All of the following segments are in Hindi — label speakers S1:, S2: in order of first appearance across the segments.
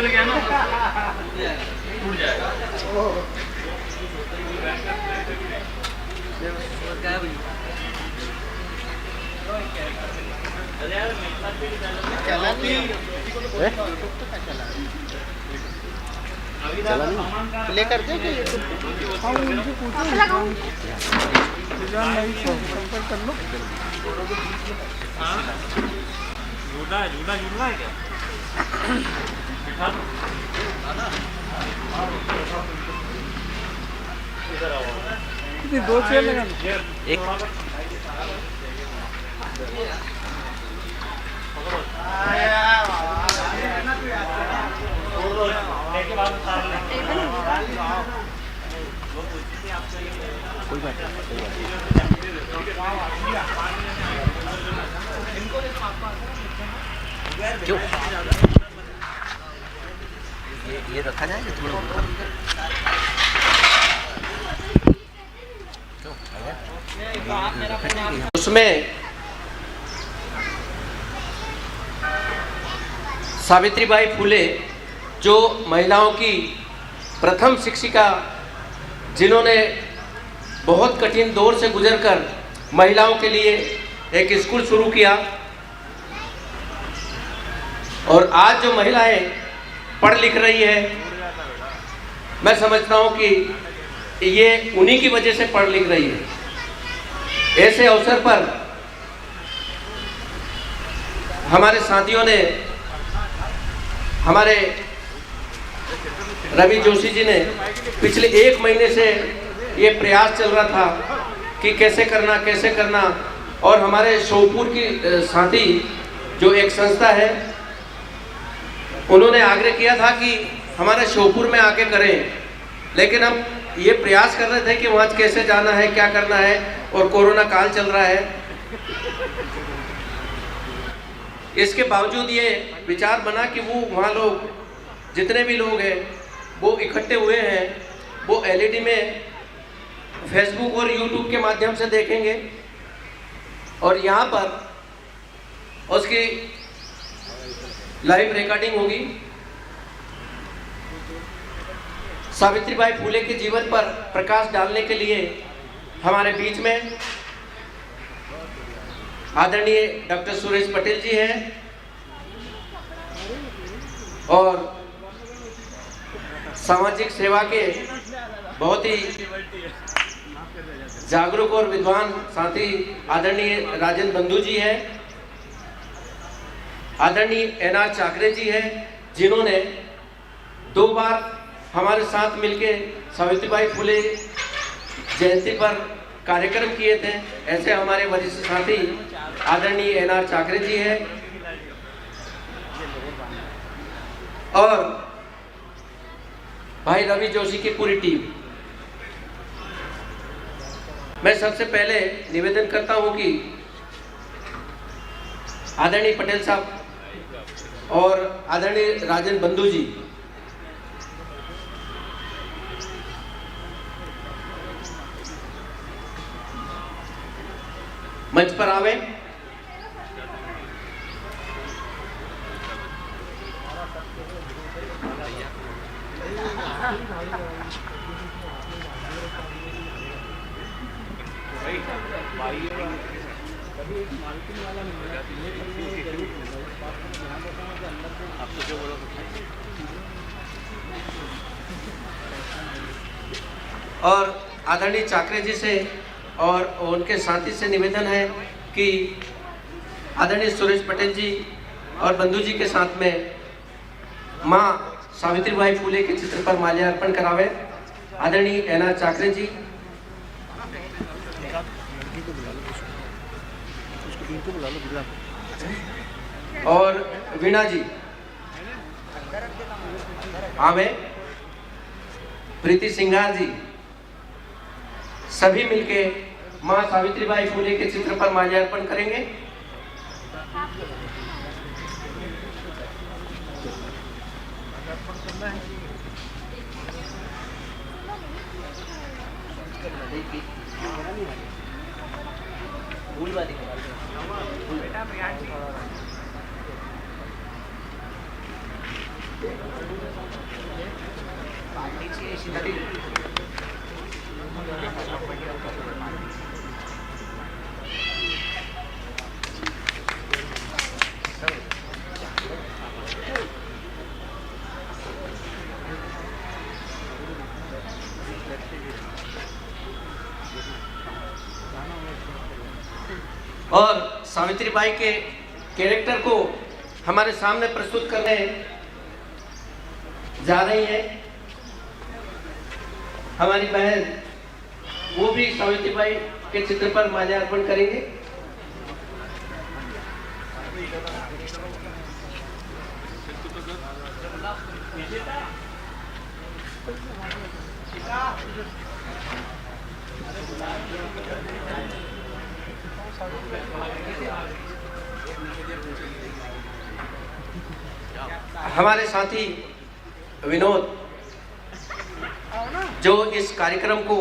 S1: निकल गया ना टूट जाएगा।
S2: चला नहीं प्ले कर दे हाँ उनसे पूछो नहीं संपर्क कर लो।
S1: झूठा है क्या?
S2: दो चेयर लगा
S1: एक
S2: कोई बात नहीं क्यों ये रखा जाए थोड़ा
S3: उसमें सावित्रीबाई फुले जो महिलाओं की प्रथम शिक्षिका, जिन्होंने बहुत कठिन दौर से गुजरकर महिलाओं के लिए एक स्कूल शुरू किया और आज जो महिलाएं पढ़ लिख रही है, मैं समझता हूं कि ये उन्हीं की वजह से पढ़ लिख रही है। ऐसे अवसर पर हमारे साथियों ने, हमारे रवि जोशी जी ने पिछले 1 महीने से ये प्रयास चल रहा था कि कैसे करना और हमारे श्योपुर की साथी जो एक संस्था है, उन्होंने आग्रह किया था कि हमारे श्योपुर में आके करें, लेकिन हम ये प्रयास कर रहे थे कि वहाँ कैसे जाना है, क्या करना है, और कोरोना काल चल रहा है। इसके बावजूद ये विचार बना कि वो वहाँ लोग जितने भी लोग हैं वो इकट्ठे हुए हैं, वो एलईडी में फेसबुक और यूट्यूब के माध्यम से देखेंगे और यहाँ पर उसकी लाइव रिकॉर्डिंग होगी। सावित्रीबाई फुले के जीवन पर प्रकाश डालने के लिए हमारे बीच में आदरणीय डॉक्टर सुरेश पटेल जी हैं और सामाजिक सेवा के बहुत ही जागरूक और विद्वान साथी आदरणीय राजेंद्र बंधु जी हैं, आदरणीय एनआर चाकरे जी हैं, जिन्होंने 2 बार हमारे साथ मिलके सावित्रीबाई फुले जयंती पर कार्यक्रम किए थे। ऐसे हमारे वरिष्ठ साथी आदरणीय एनआर चाकरे जी हैं और भाई रवि जोशी की पूरी टीम। मैं सबसे पहले निवेदन करता हूं कि आदरणीय पटेल साहब और आदरणीय राजेंद्र बंधु जी मंच पर आवे। और आदरणीय चाकरे जी से और उनके साथी से निवेदन है कि आदरणीय सुरेश पटेल जी और बंधु जी के साथ में मां सावित्रीबाई फुले के चित्र पर माल्यार्पण करावे। आदरणीय एनआर चाकरे जी और वीणा जी आवे, प्रीति सिंघार जी, सभी मिलके मां सावित्रीबाई फुले के चित्र पर माल्यार्पण करेंगे। और सावित्रीबाई के कैरेक्टर को हमारे सामने प्रस्तुत करने जा रही है हमारी बहन, वो भी सावित्रीबाई के चित्र पर माल्यार्पण करेंगे। हमारे साथी विनोद जो इस कार्यक्रम को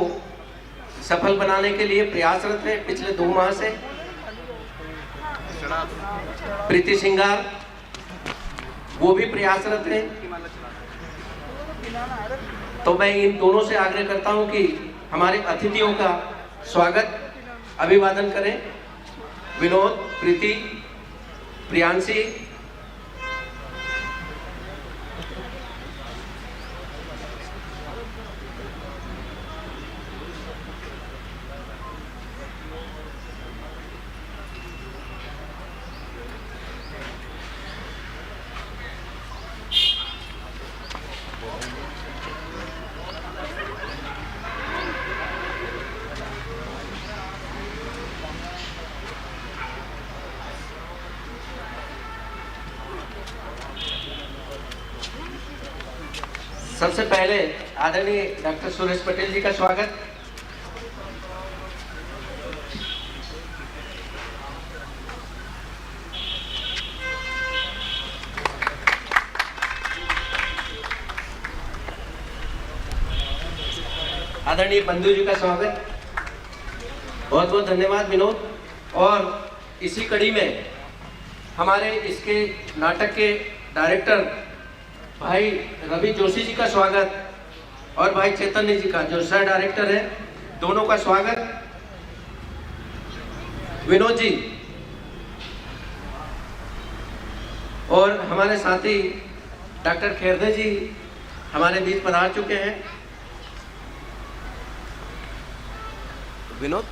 S3: सफल बनाने के लिए प्रयासरत है पिछले 2 माह से, प्रीति सिंगार वो भी प्रयासरत है। तो मैं इन दोनों से आग्रह करता हूं कि हमारे अतिथियों का स्वागत अभिवादन करें। विनोद, प्रीति, प्रियांशी, सबसे पहले आदरणीय डॉक्टर सुरेश पटेल जी का स्वागत। आदरणीय बंधु जी का स्वागत। बहुत बहुत धन्यवाद विनोद। और इसी कड़ी में हमारे इसके नाटक के डायरेक्टर भाई रवि जोशी जी का स्वागत और भाई चैतन्य जी का जो सह डायरेक्टर है, दोनों का स्वागत। विनोद जी और हमारे साथी डॉक्टर खेरदे जी हमारे बीच पधार चुके हैं। विनोद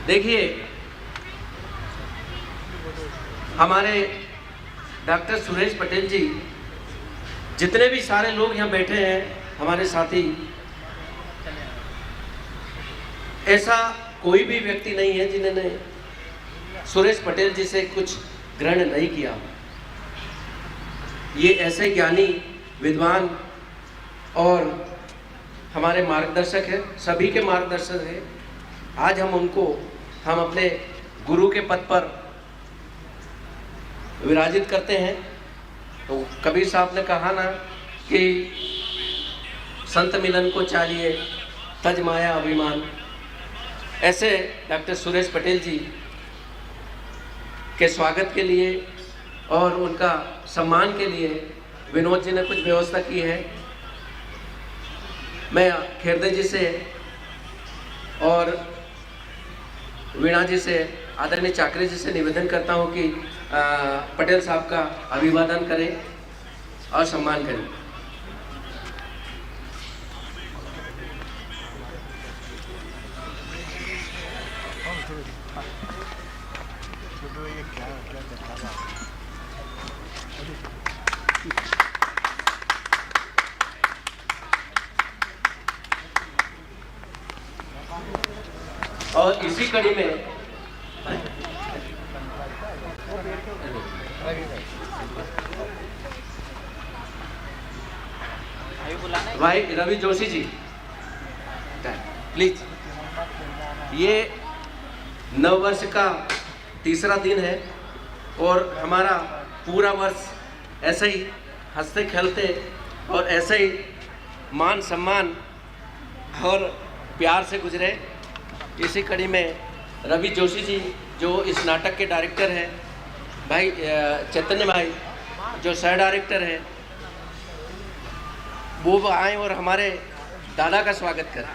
S3: देखिए, हमारे डॉक्टर सुरेश पटेल जी, जितने भी सारे लोग यहाँ बैठे हैं हमारे साथी, ऐसा कोई भी व्यक्ति नहीं है जिन्होंने सुरेश पटेल जी से कुछ ग्रहण नहीं किया। ये ऐसे ज्ञानी, विद्वान और हमारे मार्गदर्शक हैं, सभी के मार्गदर्शक हैं। आज हम अपने गुरु के पद पर विराजित करते हैं। तो कबीर साहब ने कहा ना कि संत मिलन को चाहिए तज माया अभिमान। ऐसे डॉक्टर सुरेश पटेल जी के स्वागत के लिए और उनका सम्मान के लिए विनोद जी ने कुछ व्यवस्था की है। मैं खेरदे जी से और वीणा जी से, आदरणीय चाकरे जी से निवेदन करता हूं कि पटेल साहब का अभिवादन करें और सम्मान करें। और इसी कड़ी में भाई रवि जोशी जी प्लीज। ये नव वर्ष का तीसरा दिन है और हमारा पूरा वर्ष ऐसे ही हंसते खेलते और ऐसे ही मान सम्मान और प्यार से गुजरे। इसी कड़ी में रवि जोशी जी जो इस नाटक के डायरेक्टर हैं, भाई चैतन्य भाई जो सह डायरेक्टर हैं, वो आए और हमारे दादा का स्वागत करें।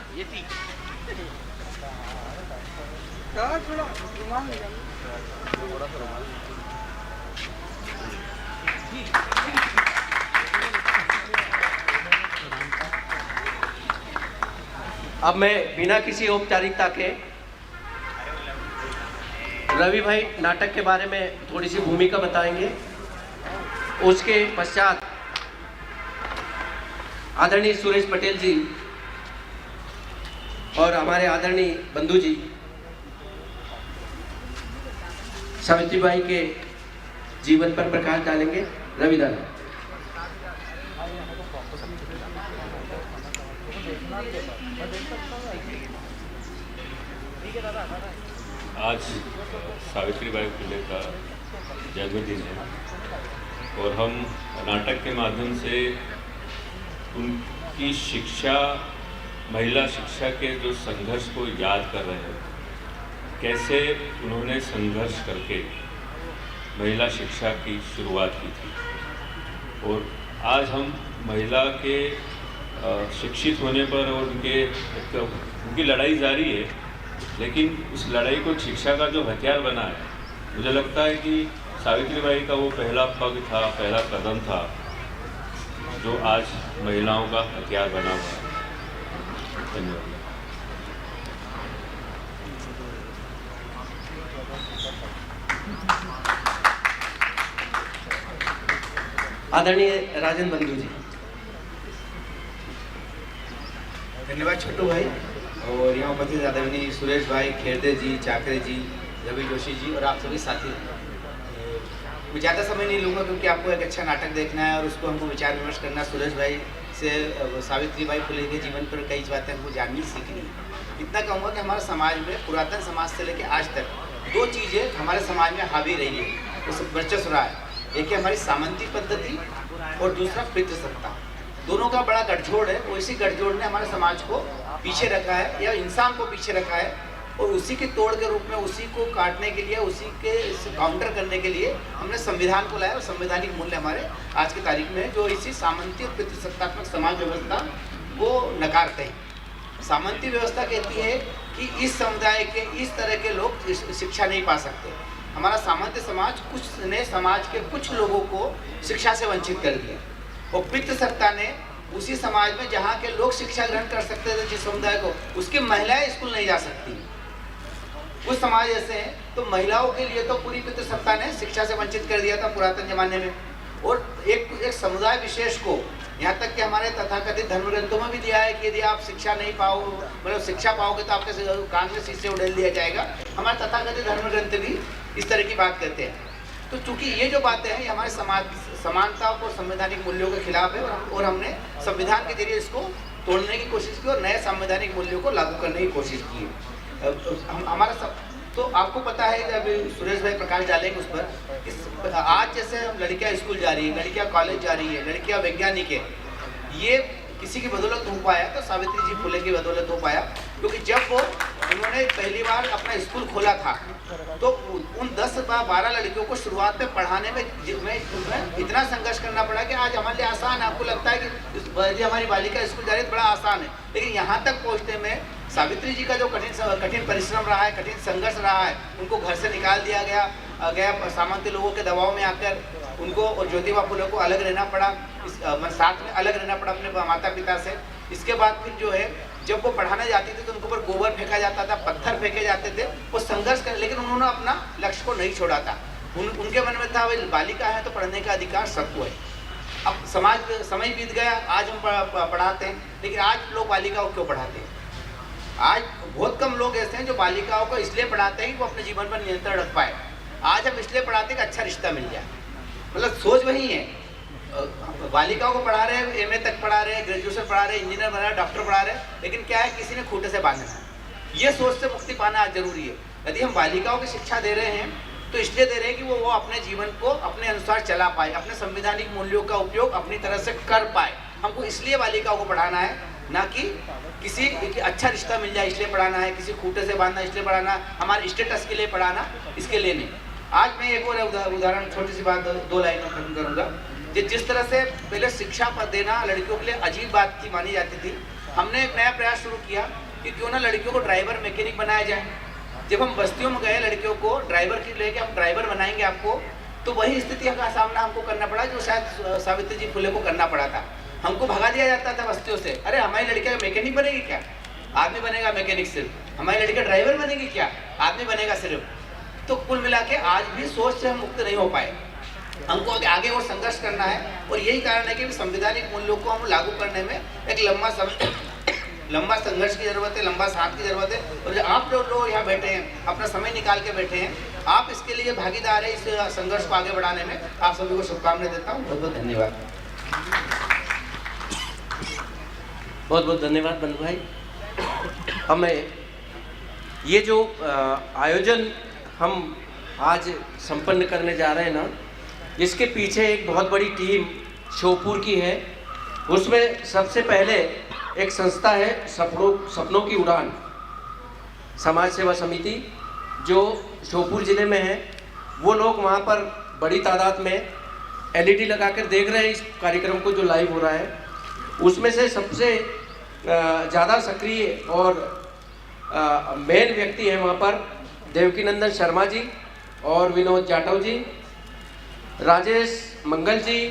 S3: अब मैं बिना किसी औपचारिकता के रवि भाई नाटक के बारे में थोड़ी सी भूमिका बताएंगे। उसके पश्चात आदरणीय सुरेश पटेल जी और हमारे आदरणीय बंधु जी सावित्रीबाई के जीवन पर प्रकाश डालेंगे। रवि दादा।
S1: आज सावित्रीबाई फुले का जन्मदिन है और हम नाटक के माध्यम से उनकी शिक्षा, महिला शिक्षा के जो संघर्ष को याद कर रहे हैं, कैसे उन्होंने संघर्ष करके महिला शिक्षा की शुरुआत की थी। और आज हम महिला के शिक्षित होने पर और उनकी लड़ाई जारी है, लेकिन उस लड़ाई को शिक्षा का जो हथियार बना है, मुझे लगता है कि सावित्रीबाई का वो पहला पग था, पहला कदम था जो आज महिलाओं का हथियार बना हुआ है। धन्यवाद।
S3: आदरणीय राजन बंधु जी।
S4: धन्यवाद छोटू भाई। और यहाँ उपस्थित आदरणीय सुरेश भाई, खेरदे जी, चाकरे जी, रवि जोशी जी और आप सभी साथी। मैं ज़्यादा समय नहीं लूँगा क्योंकि आपको एक अच्छा नाटक देखना है और उसको हमको विचार विमर्श करना। सुरेश भाई से सावित्रीबाई फुले के जीवन पर कई बातें हमको जाननी सीखनी। इतना कहूँगा कि हमारे समाज में, पुरातन समाज से लेकर आज तक, दो चीज़ें हमारे समाज में हावी रही है, वो वर्चस्व रहा है। एक है हमारी सामंती पद्धति और दूसरा पितृसत्ता। दोनों का बड़ा गठजोड़ है। वो इसी गठजोड़ ने हमारे समाज को पीछे रखा है या इंसान को पीछे रखा है, और उसी के तोड़ के रूप में, उसी को काटने के लिए, उसी के काउंटर करने के लिए हमने संविधान को लाया। और संवैधानिक मूल्य हमारे आज की तारीख में है जो इसी सामंती और पितृसत्तात्मक समाज व्यवस्था को नकारते हैं। सामंती व्यवस्था कहती है कि इस समुदाय के, इस तरह के लोग शिक्षा नहीं पा सकते। हमारा सामंती समाज कुछ ने समाज के कुछ लोगों को शिक्षा से वंचित कर दिया, और पितृसत्ता ने उसी समाज में जहाँ के लोग शिक्षा ग्रहण कर सकते थे, जिस समुदाय को, उसकी महिलाएं स्कूल नहीं जा सकती। कुछ समाज ऐसे हैं तो महिलाओं के लिए तो पूरी पितृसत्ता ने शिक्षा से वंचित कर दिया था पुरातन जमाने में। और एक समुदाय विशेष को, यहाँ तक कि हमारे तथाकथित धर्म ग्रंथों में भी दिया है कि यदि आप शिक्षा नहीं पाओ, मतलब शिक्षा पाओगे तो आपके कान में शीशे उड़ेल दिया जाएगा। हमारे तथाकथित धर्म ग्रंथ भी इस तरह की बात कहते हैं। तो चूंकि ये जो बातें हैं ये हमारे समाज समानता और संवैधानिक मूल्यों के खिलाफ है, और हमने संविधान के जरिए इसको तोड़ने की कोशिश की और नए संवैधानिक मूल्यों को लागू करने की कोशिश की है। हमारा सब तो आपको पता है, जब सुरेश भाई प्रकाश डालेंगे उस पर, आज जैसे लड़कियां स्कूल जा रही है, लड़कियां कॉलेज जा रही है, लड़कियां वैज्ञानिक है, ये किसी की बदौलत हो पाया तो सावित्री जी फुले की बदौलत हो पाया। क्योंकि जब उन्होंने पहली बार अपना स्कूल खोला था तो उन 10-12 लड़कियों को शुरुआत में पढ़ाने में इतना संघर्ष करना पड़ा कि आज हमारे लिए आसान है। आपको लगता है कि हमारी बालिका स्कूल जा रही है तो बड़ा आसान है, लेकिन यहाँ तक पहुँचने में सावित्री जी का जो कठिन परिश्रम रहा है, कठिन संघर्ष रहा है, उनको घर से निकाल दिया गया सामंती लोगों के दबाव में आकर उनको और ज्योतिबा फुले को अलग रहना पड़ा, साथ में अलग रहना पड़ा अपने माता पिता से। इसके बाद फिर जो है जब वो पढ़ाने जाती थी तो उनके ऊपर गोबर फेंका जाता था, पत्थर फेंके जाते थे, वो संघर्ष कर, लेकिन उन्होंने अपना लक्ष्य को नहीं छोड़ा था। उनके मन में था भाई बालिका है तो पढ़ने का अधिकार सबको है। अब समय बीत गया, आज हम पढ़ाते हैं, लेकिन आज लोग बालिकाओं को क्यों पढ़ाते हैं? आज बहुत कम लोग ऐसे हैं जो बालिकाओं को इसलिए पढ़ाते हैं कि वो अपने जीवन पर नियंत्रण रख पाए। आज हम इसलिए पढ़ाते हैं कि अच्छा रिश्ता मिल जाए, मतलब सोच वही है। बालिकाओं को पढ़ा रहे हैं, एमए तक पढ़ा रहे हैं, ग्रेजुएशन पढ़ा रहे हैं, इंजीनियर बना रहे हैं, डॉक्टर पढ़ा रहे हैं, लेकिन क्या है, किसी ने खूंटे से बांधना है। ये सोच से मुक्ति पाना आज जरूरी है। यदि हम बालिकाओं की शिक्षा दे रहे हैं तो इसलिए दे रहे हैं कि वो अपने जीवन को अपने अनुसार चला पाए, अपने संवैधानिक मूल्यों का उपयोग अपनी तरह से कर पाए। हमको इसलिए बालिकाओं को पढ़ाना है, ना कि किसी अच्छा रिश्ता मिल जाए इसलिए पढ़ाना है, किसी खूटे से बांधना इसलिए पढ़ाना, हमारे स्टेटस के लिए पढ़ाना, इसके लिए नहीं। आज मैं एक और उदाहरण, छोटी सी बात 2 लाइन में खत्म करूँगा। जिस तरह से पहले शिक्षा पर देना लड़कियों के लिए अजीब बात की मानी जाती थी, हमने एक नया प्रयास शुरू किया कि क्यों ना लड़कियों को ड्राइवर मैकेनिक बनाया जाए। जब हम बस्तियों में गए लड़कियों को ड्राइवर की लेके हम ड्राइवर बनाएंगे आपको, तो वही स्थिति का सामना हमको करना पड़ा जो शायद सावित्री जी फुले को करना पड़ा था। हमको भगा दिया जाता था बस्तियों से, अरे हमारी लड़कियाँ मैकेनिक बनेगी क्या, आदमी बनेगा मैकेनिक सिर्फ, हमारी लड़कियाँ ड्राइवर बनेगी क्या, आदमी बनेगा सिर्फ। तो कुल मिला के आज भी सोच से हम मुक्त नहीं हो पाए, हमको आगे और संघर्ष करना है। और यही कारण है कि संवैधानिक मूल्यों को हम लागू करने में एक लंबा संघर्ष की जरूरत है, लंबा साथ की जरूरत है। और जो आप लोग यहाँ बैठे हैं, अपना समय निकाल के बैठे हैं, आप इसके लिए भागीदार है, इस संघर्ष को आगे बढ़ाने में। आप सभी को शुभकामनाएं देता हूँ। बहुत बहुत धन्यवाद।
S3: बहुत बहुत धन्यवाद बंधु भाई। हमें ये जो आयोजन हम आज संपन्न करने जा रहे हैं ना, इसके पीछे एक बहुत बड़ी टीम श्योपुर की है। उसमें सबसे पहले एक संस्था है सपनों की उड़ान समाज सेवा समिति, जो श्योपुर जिले में है। वो लोग वहाँ पर बड़ी तादाद में LED लगाकर देख रहे हैं इस कार्यक्रम को जो लाइव हो रहा है। उसमें से सबसे ज़्यादा सक्रिय और मेन व्यक्ति हैं वहाँ पर देवकीनंदन शर्मा जी और विनोद जाटव जी, राजेश मंगल जी,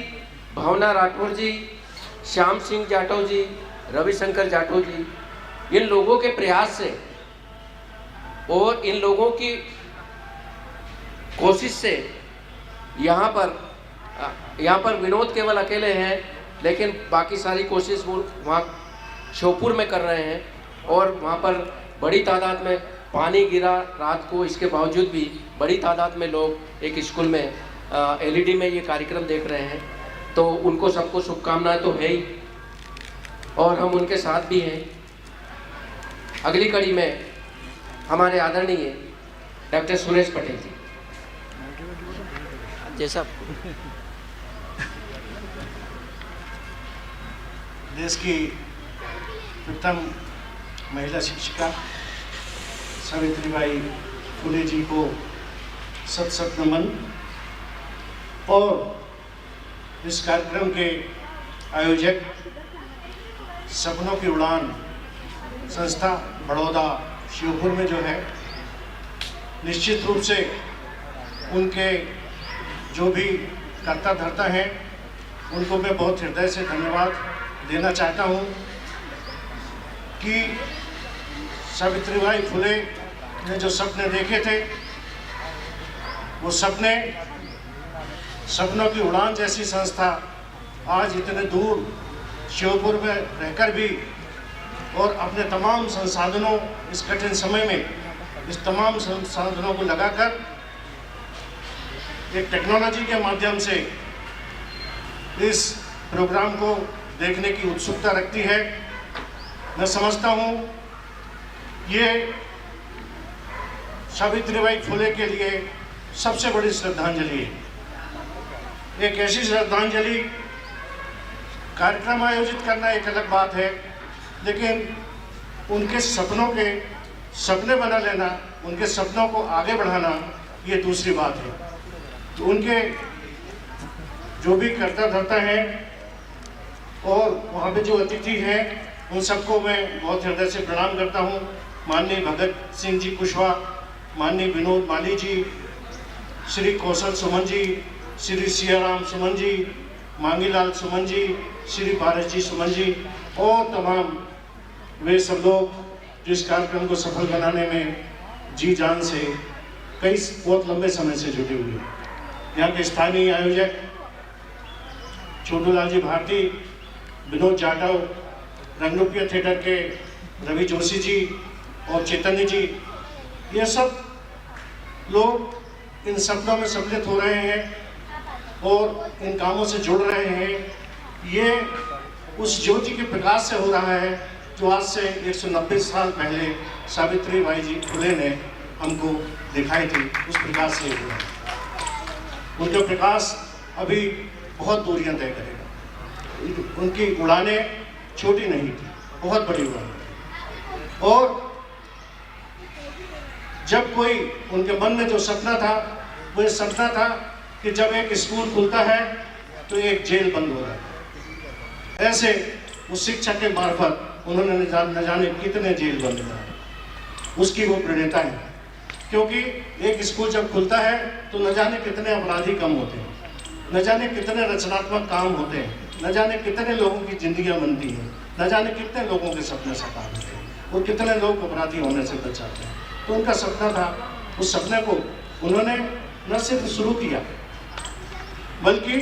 S3: भावना राठौर जी, श्याम सिंह जाटव जी, रविशंकर जाटव जी। इन लोगों के प्रयास से और इन लोगों की कोशिश से यहाँ पर विनोद केवल अकेले हैं, लेकिन बाकी सारी कोशिश वो वहाँ श्योपुर में कर रहे हैं। और वहाँ पर बड़ी तादाद में पानी गिरा रात को, इसके बावजूद भी बड़ी तादाद में लोग एक स्कूल में LED में ये कार्यक्रम देख रहे हैं। तो उनको सबको शुभकामनाएं तो है ही, और हम उनके साथ भी हैं। अगली कड़ी में हमारे आदरणीय डॉक्टर सुरेश पटेल जी। जैसा
S5: देश की प्रथम महिला शिक्षिका सावित्रीबाई फुले जी को सत सत नमन। और इस कार्यक्रम के आयोजक सपनों की उड़ान संस्था बड़ौदा श्योपुर में जो है, निश्चित रूप से उनके जो भी कर्ता धर्ता हैं उनको मैं बहुत हृदय से धन्यवाद देना चाहता हूँ कि सावित्रीबाई फुले ने जो सपने देखे थे, वो सपनों की उड़ान जैसी संस्था आज इतने दूर श्योपुर में रहकर भी और अपने तमाम संसाधनों, इस कठिन समय में इस तमाम संसाधनों को लगाकर एक टेक्नोलॉजी के माध्यम से इस प्रोग्राम को देखने की उत्सुकता रखती है। मैं समझता हूँ ये सावित्रीबाई फुले के लिए सबसे बड़ी श्रद्धांजलि है। एक ऐसी श्रद्धांजलि, कार्यक्रम आयोजित करना एक अलग बात है, लेकिन उनके सपने बना लेना, उनके सपनों को आगे बढ़ाना, ये दूसरी बात है। तो उनके जो भी कर्ता धर्ता हैं और वहाँ पे जो अतिथि हैं, उन सबको मैं बहुत हृदय से प्रणाम करता हूँ। माननीय भगत सिंह जी कुशवाहा, माननीय विनोद माली जी, श्री कौशल सुमन जी, श्री सियाराम सुमन जी, मांगीलाल सुमन जी, श्री पारस जी सुमन जी और तमाम वे सब लोग जो इस कार्यक्रम को सफल बनाने में जी जान से बहुत लंबे समय से जुटे हुए हैं। यहाँ के स्थानीय आयोजक छोटूलाल जी भारती, विनोद जाटव, रंगरूपिया थिएटर के रवि जोशी जी और चैतन्य जी, ये सब लोग इन सपनों में सम्मिलित हो रहे हैं और इन कामों से जुड़ रहे हैं। ये उस ज्योति के प्रकाश से हो रहा है जो आज से 190 साल पहले सावित्रीबाई जी फुले ने हमको दिखाई थी उस प्रकाश से हुआ। उनका प्रकाश अभी बहुत दूरियां तय करेगा। उनकी उड़ानें छोटी नहीं थी, बहुत बड़ी उड़ानें थी। और जब कोई उनके मन में जो सपना था वो ये सपना था कि जब एक स्कूल खुलता है तो एक जेल बंद हो जाता है। ऐसे उस शिक्षा के मार्फत उन्होंने न जाने कितने जेल बंद कराए, उसकी वो प्रेरणा है। क्योंकि एक स्कूल जब खुलता है तो न जाने कितने अपराधी कम होते हैं, न जाने कितने रचनात्मक काम होते हैं, न जाने कितने लोगों की जिंदगियां बनती हैं, न जाने कितने लोगों के सपने साकार होते हैं और कितने लोग अपराधी होने से बच जाते हैं। तो उनका सपना था, उस सपने को उन्होंने न सिर्फ शुरू किया बल्कि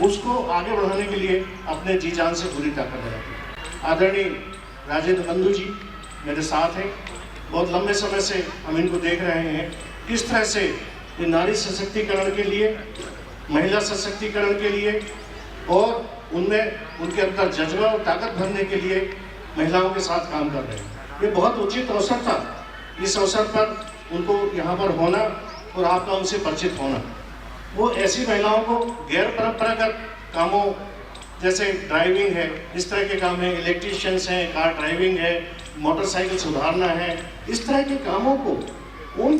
S5: उसको आगे बढ़ाने के लिए अपने जी जान से पूरी ताकत लगाई। आदरणीय राजेंद्र बंधु जी मेरे साथ हैं, बहुत लंबे समय से हम इनको देख रहे हैं किस तरह से ये नारी सशक्तिकरण के लिए, महिला सशक्तिकरण के लिए और उनमें उनके अंदर जज्बा और ताकत भरने के लिए महिलाओं के साथ काम कर रहे हैं। ये बहुत उचित अवसर था, इस अवसर पर उनको यहाँ पर होना और आपका उनसे परिचित होना। वो ऐसी महिलाओं को गैर परंपरागत कामों जैसे ड्राइविंग है, इस तरह के काम है, इलेक्ट्रीशियंस हैं, कार ड्राइविंग है, मोटरसाइकिल सुधारना है, इस तरह के कामों को उन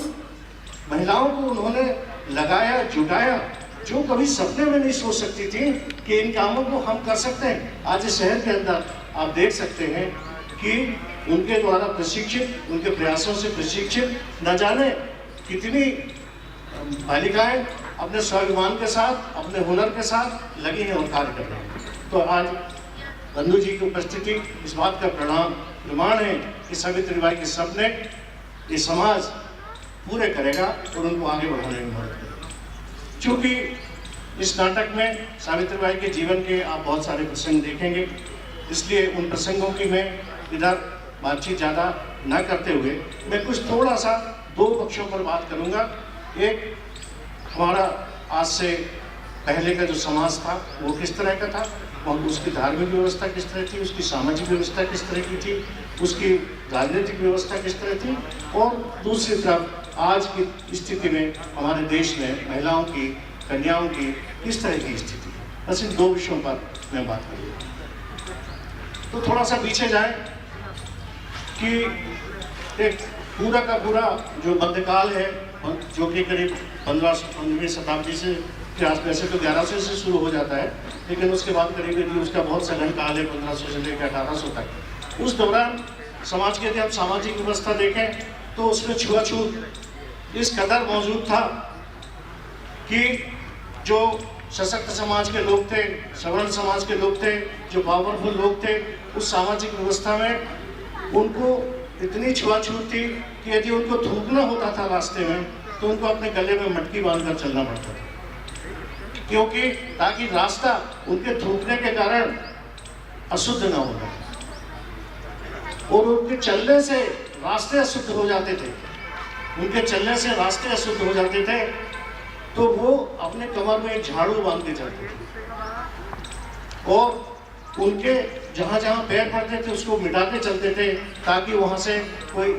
S5: महिलाओं को उन्होंने लगाया, जुटाया, जो कभी सपने में नहीं सोच सकती थी कि इन कामों को हम कर सकते हैं। आज इस शहर के अंदर आप देख सकते हैं कि उनके द्वारा प्रशिक्षित, उनके प्रयासों से प्रशिक्षित न जाने कितनी बालिकाएं अपने स्वाभिमान के साथ, अपने हुनर के साथ लगी हैं और कार्य कर रहे हैं। तो आज बंधु जी की उपस्थिति इस बात का प्रमाण है कि सावित्रीबाई के सपने ये समाज पूरे करेगा और उनको आगे बढ़ाने में मदद करेगा। चूँकि इस नाटक में सावित्रीबाई के जीवन के आप बहुत सारे प्रसंग देखेंगे, इसलिए उन प्रसंगों की मैं इधर बातचीत ज़्यादा न करते हुए मैं कुछ थोड़ा सा दो पक्षों पर बात करूँगा। एक हमारा आज से पहले का जो समाज था वो किस तरह का था, और उसकी धार्मिक व्यवस्था किस तरह थी, उसकी सामाजिक व्यवस्था किस तरह की थी, उसकी राजनीतिक व्यवस्था किस तरह थी, और दूसरी तरफ आज की स्थिति में हमारे देश में महिलाओं की, कन्याओं की किस तरह की स्थिति है। बस इन दो विषयों पर मैं बात करूँगा। तो थोड़ा सा पीछे जाए कि एक पूरा का पूरा जो मध्यकाल है, जो कि करीब 15वीं शताब्दी से इतिहास, वैसे तो 1100 से शुरू हो जाता है, लेकिन उसके बाद करीब यदि उसका बहुत सघन काल है 1500 से लेकर 1800 तक। उस दौरान समाज की यदि हम सामाजिक व्यवस्था देखें तो उसमें छुआछूत इस कदर मौजूद था कि जो सशक्त समाज के लोग थे, सवर्ण समाज के लोग थे, जो पावरफुल लोग थे, उस सामाजिक व्यवस्था में उनको इतनी छुआछूत थी कि यदि उनको थूकना होता था रास्ते में तो उनको अपने गले में मटकी बांधकर चलना पड़ता था, क्योंकि ताकि रास्ता उनके थूकने के कारण अशुद्ध न हो जाए, और उनके चलने से रास्ते अशुद्ध हो जाते थे। उनके चलने से रास्ते अशुद्ध हो जाते थे तो वो अपने कमर में एक झाड़ू बांध के चलते थे और उनके जहाँ जहाँ पैर पड़ते थे उसको मिटा के चलते थे, ताकि वहाँ से कोई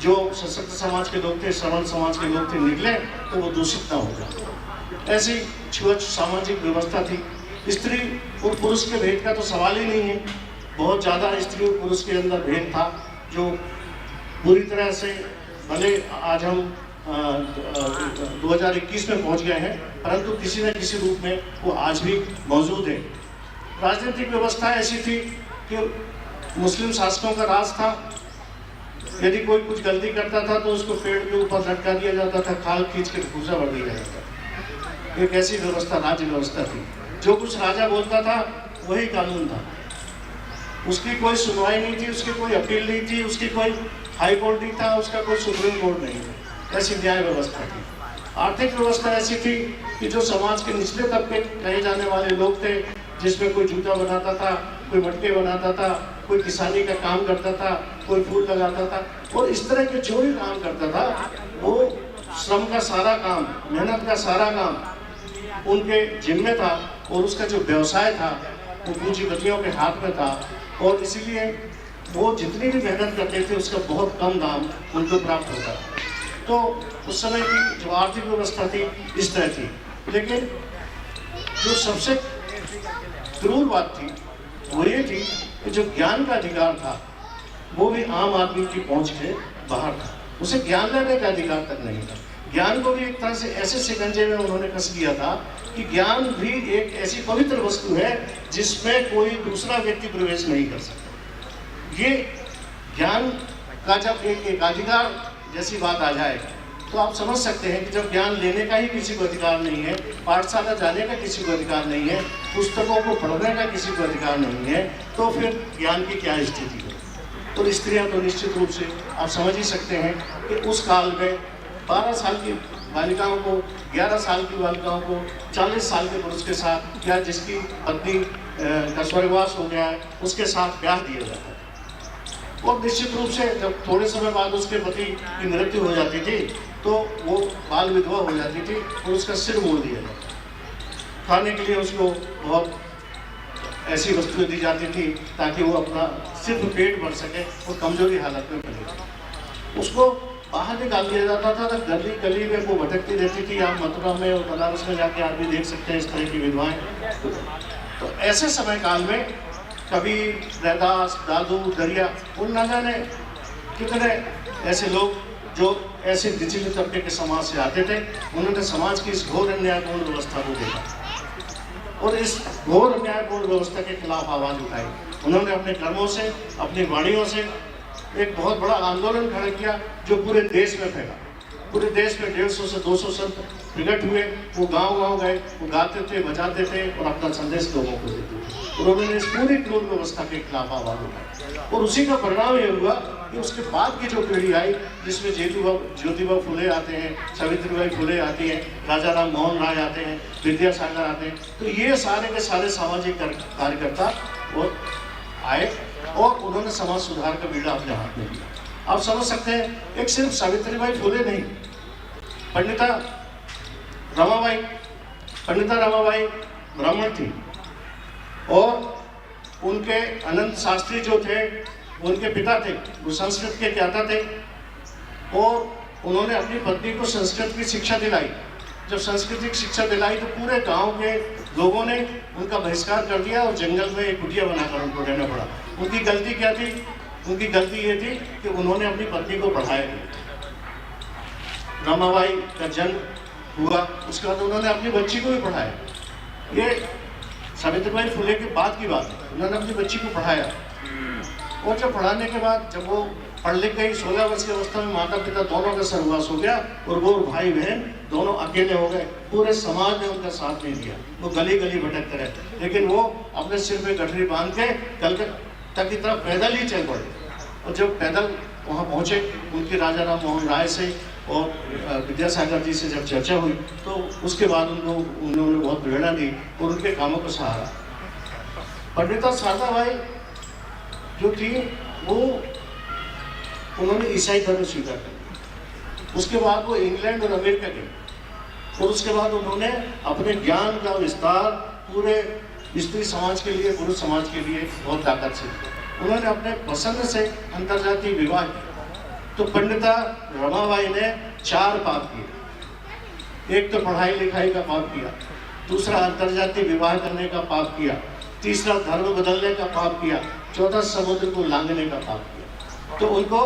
S5: जो सशक्त समाज के लोग थे, श्रवण समाज के लोग थे, निकले तो वो दूषित ना हो जाए। ऐसी छुआछूत सामाजिक व्यवस्था थी। स्त्री और पुरुष के भेद का तो सवाल ही नहीं है, बहुत ज़्यादा स्त्री और पुरुष के अंदर भेद था जो पूरी तरह से, भले आज हम 2021 में पहुंच गए हैं, परंतु किसी न किसी रूप में वो आज भी मौजूद है। राजनीतिक व्यवस्था ऐसी थी कि मुस्लिम शासकों का राज था। यदि कोई कुछ गलती करता था तो उसको पेड़ के ऊपर लटका दिया जाता था, खाल खींच के भूसा भर दिया जाता था। एक ऐसी व्यवस्था राज्य व्यवस्था थी। जो कुछ राजा बोलता था वही कानून था, उसकी कोई सुनवाई नहीं थी, उसकी कोई अपील नहीं थी, उसकी कोई हाई कोर्ट नहीं था, उसका कोई सुप्रीम कोर्ट नहीं था। ऐसी न्याय व्यवस्था थी। आर्थिक व्यवस्था ऐसी थी कि जो समाज के निचले तबके कहे जाने वाले लोग थे, जिसमें कोई जूता बनाता था, कोई मटके बनाता था, कोई किसानी का काम करता था, कोई फूल लगाता था, और इस तरह के जो भी काम करता था वो श्रम का सारा काम, मेहनत का सारा काम उनके जिम्मे था, और उसका जो व्यवसाय था वो पूंजीपतियों के हाथ में था, और इसीलिए वो जितनी भी मेहनत करते थे उसका बहुत कम दाम उनको प्राप्त होता। तो उस समय की जो आर्थिक व्यवस्था थी इस तरह थी। लेकिन जो सबसे क्रूर बात थी वो ये थी कि जो ज्ञान का अधिकार था वो भी आम आदमी की पहुंच के बाहर था, उसे ज्ञान लेने का अधिकार तक नहीं था। ज्ञान को भी एक तरह से ऐसे शिकंजे में उन्होंने कस दिया था कि ज्ञान भी एक ऐसी पवित्र वस्तु है जिसमें कोई दूसरा व्यक्ति प्रवेश नहीं कर सकता। ये ज्ञान का जब एक एकाधिकार जैसी बात आ जाए तो आप समझ सकते हैं कि जब ज्ञान लेने का ही किसी को अधिकार नहीं है, पाठशाला जाने का किसी को अधिकार नहीं है, पुस्तकों को पढ़ने का किसी को अधिकार नहीं है, तो फिर ज्ञान की क्या स्थिति हो। और स्त्रियां तो निश्चित रूप से आप समझ ही सकते हैं कि उस काल में 12 साल की बालिकाओं को, 11 साल की बालिकाओं को 40 साल के पुरुष के साथ, या जिसकी पत्नी का स्वर्गवास हो गया है उसके साथ ब्याह दिया जाता है। और निश्चित रूप से जब थोड़े समय बाद उसके पति की मृत्यु हो जाती थी तो वो बाल विधवा हो जाती थी और उसका सिर मोड़ दिया जाता। खाने के लिए उसको बहुत ऐसी वस्तुएं दी जाती थी ताकि वो अपना सिर्फ पेट भर सके और कमजोरी हालत में बने। उसको बाहर निकाल दिया जाता था, तो गली गली में वो भटकती रहती थी। आप मथुरा में और बनारस में जाके आप भी देख सकते हैं इस तरह की विधवाएं। तो ऐसे समय काल में कबीर, रैदास, दादू, दरिया, उन न जाने कितने ऐसे लोग जो ऐसे निचले तबके के समाज से आते थे, उन्होंने समाज की इस घोर अन्यायपूर्ण व्यवस्था को देखा और इस घोर अन्यायपूर्ण व्यवस्था के खिलाफ आवाज उठाई। उन्होंने अपने कर्मों से, अपनी वाणियों से एक बहुत बड़ा आंदोलन खड़ा किया जो पूरे देश में फैला। पूरे देश में 150 से 200 संत प्रकट हुए। वो गांव-गांव गए, वो गाते थे, बजाते थे और अपना संदेश लोगों को देते थे। उन्होंने इस पूरी क्रूर व्यवस्था के खिलाफ आवाज उठाई और उसी का परिणाम ये हुआ कि उसके बाद की जो पीढ़ी आई, जिसमें ज्योतिबा फुले आते हैं, सावित्रीबाई फुले आती हैं, राजा राम मोहन राय आते हैं, विद्यासागर आते हैं, तो ये सारे के सारे सामाजिक कार्यकर्ता और आए और उन्होंने समाज सुधार का बीड़ा अपने हाथ में लिया। आप समझ सकते हैं, एक सिर्फ सावित्रीबाई फुले नहीं, पंडिता रमाबाई ब्राह्मण थी और उनके अनंत शास्त्री जो थे, उनके पिता थे, वो संस्कृत के ज्ञाता थे और उन्होंने अपनी पत्नी को संस्कृत की शिक्षा दिलाई। जब संस्कृत की शिक्षा दिलाई तो पूरे गांव के लोगों ने उनका बहिष्कार कर दिया और जंगल में एक कुटिया बनाकर उनको रहना पड़ा। उनकी गलती क्या थी? उनकी गलती ये थी कि उन्होंने अपनी पत्नी को पढ़ाया नहीं। रमाबाई का जन्म हुआ, उसके बाद उन्होंने अपनी बच्ची को भी पढ़ाया। ये सावित्रीबाई फुले के बाद की बात है। उन्होंने अपनी बच्ची को पढ़ाया और जब पढ़ाने के बाद जब वो पढ़ लिख गई, 16 वर्ष की अवस्था में माता पिता दोनों का स्वर्गवास हो गया और वो भाई बहन दोनों अकेले हो गए। पूरे समाज ने उनका साथ नहीं दिया, वो गली गली भटकते रहे। लेकिन वो अपने सिर पे गठरी बांध के कलकत्ता की तरफ पैदल ही चल पड़े और जब पैदल वहाँ पहुँचे, उनकी राजा राम मोहन राय से और विद्यासागर जी से जब चर्चा हुई तो उसके बाद उन्होंने बहुत प्रेरणा दी और उनके कामों को सहारा। पंडिता शारदाबाई जो थी वो उन्होंने ईसाई धर्म स्वीकार कर लिया। उसके बाद वो इंग्लैंड और अमेरिका गई और उसके बाद उन्होंने अपने ज्ञान का विस्तार पूरे स्त्री समाज के लिए, पुरुष समाज के लिए बहुत ताकत से किया। उन्होंने अपने पसंद से अंतर्जातीय विवाह किया। तो पंडिता रमाबाई ने 4 पाप किए। एक तो पढ़ाई लिखाई का पाप किया, दूसरा अंतर्जातीय विवाह करने का पाप किया, तीसरा धर्म बदलने का पाप किया, चौथा समुद्र को लांघने का पाप किया। तो उनको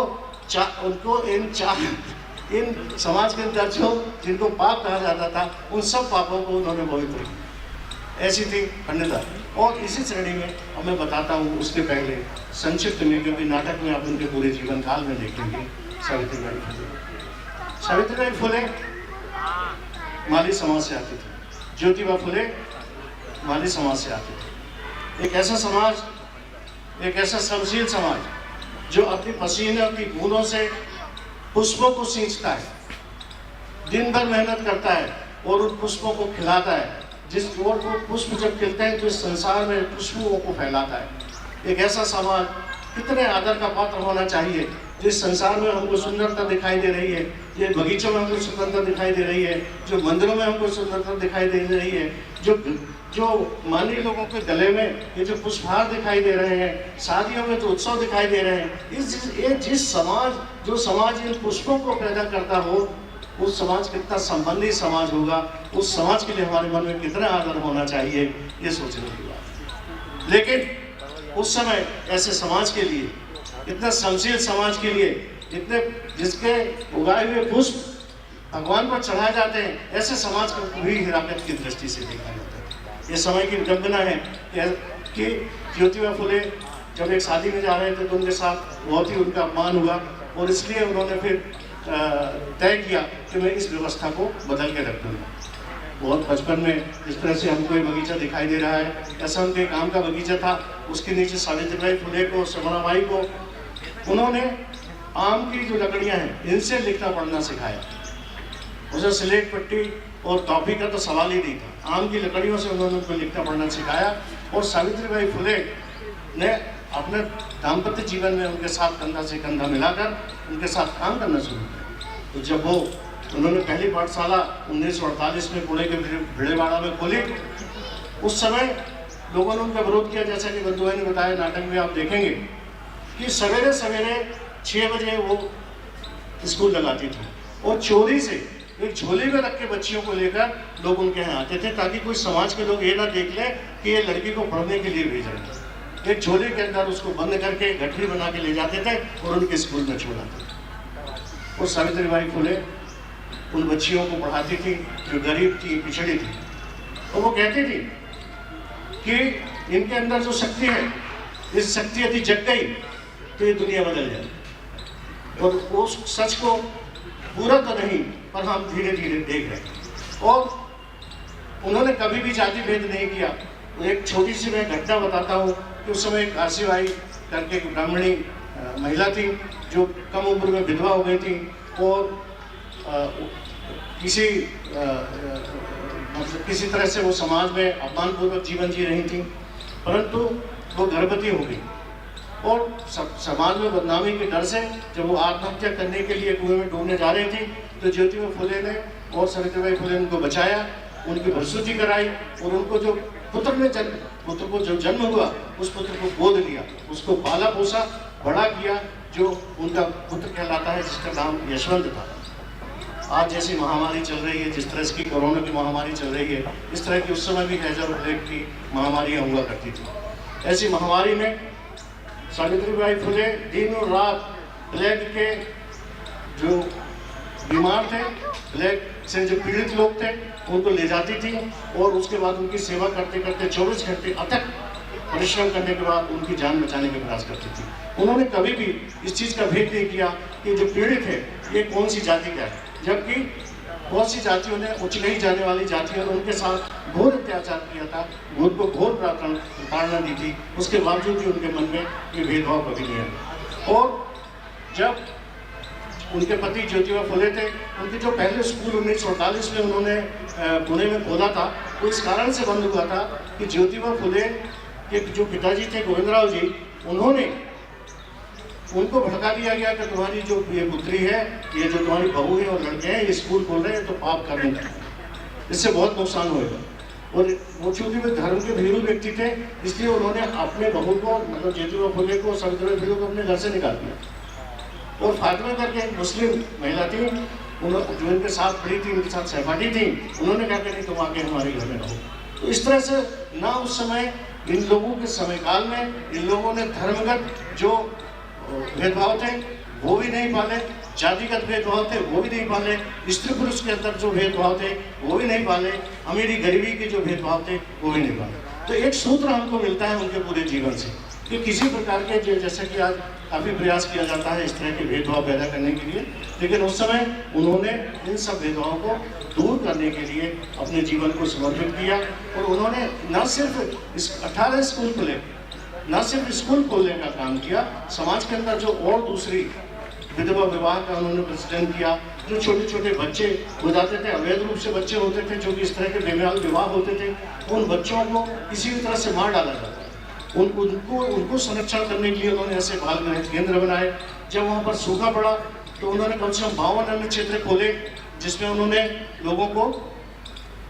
S5: इन समाज के अंदर जो जिनको पाप कहा जाता था, उन सब पापों को उन्होंने पवित्र किया। ऐसी थी पंडिता। और इसी श्रेणी में अब मैं बताता हूँ, उसके पहले संक्षिप्त में, क्योंकि नाटक में आप उनके पूरे जीवन काल में देखेंगे। सावित्रीबाई फुले माली समाज से आती थी, ज्योतिबा फुले माली समाज से आते थे। एक ऐसा समाज, एक ऐसा श्रमशील समाज जो अपनी पसीने की बूंदों से पुष्पों को सींचता है, दिन भर मेहनत करता है और उन पुष्पों को खिलाता है। जिस ओर वो पुष्प जब खिलते हैं तो इस संसार में खुशबुओं को फैलाता है। एक ऐसा समाज कितने आदर का पात्र होना चाहिए, जिस संसार में हमको सुंदरता दिखाई दे रही है, ये बगीचों में हमको सुंदरता दिखाई दे रही है, जो मंदिरों में हमको सुंदरता दिखाई दे रही है, जो मानवीय लोगों के गले में ये जो पुष्पहार दिखाई दे रहे हैं, शादियों में जो उत्सव दिखाई दे रहे हैं, जो समाज इन पुष्पों को पैदा करता हो, उस समाज कितना संबंधी समाज होगा, उस समाज के लिए हमारे मन में कितना आदर होना चाहिए, ये सोचने की बात। लेकिन उस समय ऐसे समाज के लिए, इतना संशील समाज के लिए, इतने जिसके उगाए हुए पुष्प भगवान पर चढ़ाए जाते हैं, ऐसे समाज को भी हिराकत की दृष्टि से देखा जाता है। ये समय की विडंबना है कि ज्योतिबा फुले जब एक शादी में जा रहे थे तो उनके साथ बहुत ही उनका अपमान हुआ, और इसलिए उन्होंने फिर तय किया कि मैं इस व्यवस्था को बदल के रख दूँगा। बहुत बचपन में जिस तरह से हमको ये बगीचा दिखाई दे रहा है, ऐसा उनके काम का बगीचा था। उसके नीचे सावित्रीबाई फुले को, सगुणाबाई को उन्होंने आम की जो लकड़ियाँ हैं इनसे लिखना पढ़ना सिखाया। उसे स्लेट पट्टी और कॉपी का तो सवाल ही नहीं था, आम की लकड़ियों से उन्होंने उनको लिखना पढ़ना सिखाया। और सावित्रीबाई फुले ने अपने दाम्पत्य जीवन में उनके साथ कंधा से कंधा मिलाकर उनके साथ काम करना शुरू किया। तो जब उन्होंने पहली पाठशाला 1948 में पुणे के भिड़ेवाड़ा में खोली, उस समय लोगों ने उनका विरोध किया। जैसा कि बंधु भाई ने बताया, नाटक में आप देखेंगे कि सवेरे सवेरे 6 बजे वो स्कूल लगाती थी और चोरी से एक झोली में रख के बच्चियों को लेकर लोग उनके यहाँ आते थे, ताकि कोई समाज के लोग ये ना देख लें कि ये लड़की को पढ़ने के लिए भेज रहे हैं। एक झोली के अंदर उसको बंद करके गठरी बना के ले जाते थे और उनके स्कूल में छोड़ाते थे। और सावित्रीबाई फुले उन बच्चियों को पढ़ाती थी जो गरीब थी, पिछड़ी थी, और वो कहती थी कि इनके अंदर जो शक्ति है, इस शक्ति यदि जग गई तो ये दुनिया बदल जाए। और उस सच को पूरा तो नहीं, पर हम धीरे धीरे देख रहे हैं। और उन्होंने कभी भी जाति भेद नहीं किया। एक छोटी सी मैं घटना बताता हूँ कि उस समय काशीबाई करके एक ब्राह्मणी महिला थी जो कम उम्र में विधवा हो गई थी और किसी तरह से वो समाज में अपमानपूर्वक जीवन जी रही थी, परंतु वो गर्भवती हो गई और समाज में बदनामी के डर से जब वो आत्महत्या करने के लिए कुएं में डूबने जा रही थी, तो ज्योतिबा फुले ने और सावित्रीबाई फुले ने उनको बचाया, उनकी भरसूची कराई और उनको जो पुत्र को जो जन्म हुआ, उस पुत्र को गोद लिया, उसको पाला पोसा बड़ा किया, जो उनका पुत्र कहलाता है, जिसका नाम यशवंत था। आज जैसी महामारी चल रही है, जिस तरह की कोरोना की महामारी चल रही है, इस तरह की उस समय भी हैजा और प्लेग की महामारियाँ हुआ करती थी। ऐसी महामारी में सावित्रीबाई फुले दिन और रात प्लेग के जो बीमार थे, प्लेग से जो पीड़ित लोग थे, उनको ले जाती थी और उसके बाद उनकी सेवा करते करते 24 घंटे अथक परिश्रम करने के बाद उनकी जान बचाने का प्रयास करती थी। उन्होंने कभी भी इस चीज़ का भेद नहीं किया कि जो पीड़ित है ये कौन सी जाति का है, जबकि बहुत सी जातियों ने, उचलाई जाने वाली जातियों ने उनके साथ घोर अत्याचार किया था, उनको घोर प्रताड़ना दी थी, उसके बावजूद भी उनके मन में ये भेदभाव कभी नहीं आया। और जब उनके पति ज्योतिबा फुले थे, उनके जो पहले स्कूल 1948 में उन्होंने पुणे में खोला था, वो इस कारण से बंद हुआ था कि ज्योतिबा फुले के जो पिताजी थे गोविंदराव जी, उन्होंने उनको भड़का दिया गया कि तुम्हारी जो ये पुत्री है, ये जो तुम्हारी बहू है और लड़के हैं, ये स्कूल खोल रहे हैं तो पाप करेंगे, इससे बहुत नुकसान होएगा। और वो चूंकि वे धर्म के भीरू व्यक्ति थे, इसलिए उन्होंने अपने बहू को, मतलब ज्योतिबा फुले को, सावित्रीबाई फुले को अपने घर से निकाल दिया। और फातिमा करके एक मुस्लिम महिला थी, जो इनके साथ पढ़ी थी, उनके साथ सहपाठी थी, उन्होंने कहा कि नहीं तुम आके हमारे घर में रहो। तो इस तरह से ना उस समय इन लोगों के समय काल में इन लोगों ने धर्मगत जो भेदभाव थे वो भी नहीं पाले, जातिगत भेदभाव थे वो भी नहीं पाले, स्त्री पुरुष के अंदर जो भेदभाव थे वो भी नहीं पाले, अमीरी गरीबी के जो भेदभाव थे वो भी नहीं पाले। तो एक सूत्र हमको मिलता है उनके पूरे जीवन से कि किसी प्रकार के, जैसे कि आज काफ़ी प्रयास किया जाता है इस तरह के भेदभाव पैदा करने के लिए, लेकिन उस समय उन्होंने इन सब भेदभावों को दूर करने के लिए अपने जीवन को समर्पित किया। और उन्होंने न सिर्फ 18 स्कूल खोले, न सिर्फ स्कूल खोलने का काम किया, समाज के अंदर जो और दूसरी विधवा विवाह का उन्होंने प्रचलन किया, जो छोटे छोटे बच्चे हो जाते थे, अवैध रूप से बच्चे होते थे, जो कि इस तरह के बेमियाल विवाह होते थे, उन बच्चों को किसी भी तरह से मार डाला जाता है। उनको संरक्षण करने के लिए उन्होंने ऐसे बाल केंद्र बनाए। जब वहाँ पर सूखा पड़ा तो उन्होंने कम से कम 52 अन्न क्षेत्र खोले, जिसमें उन्होंने लोगों को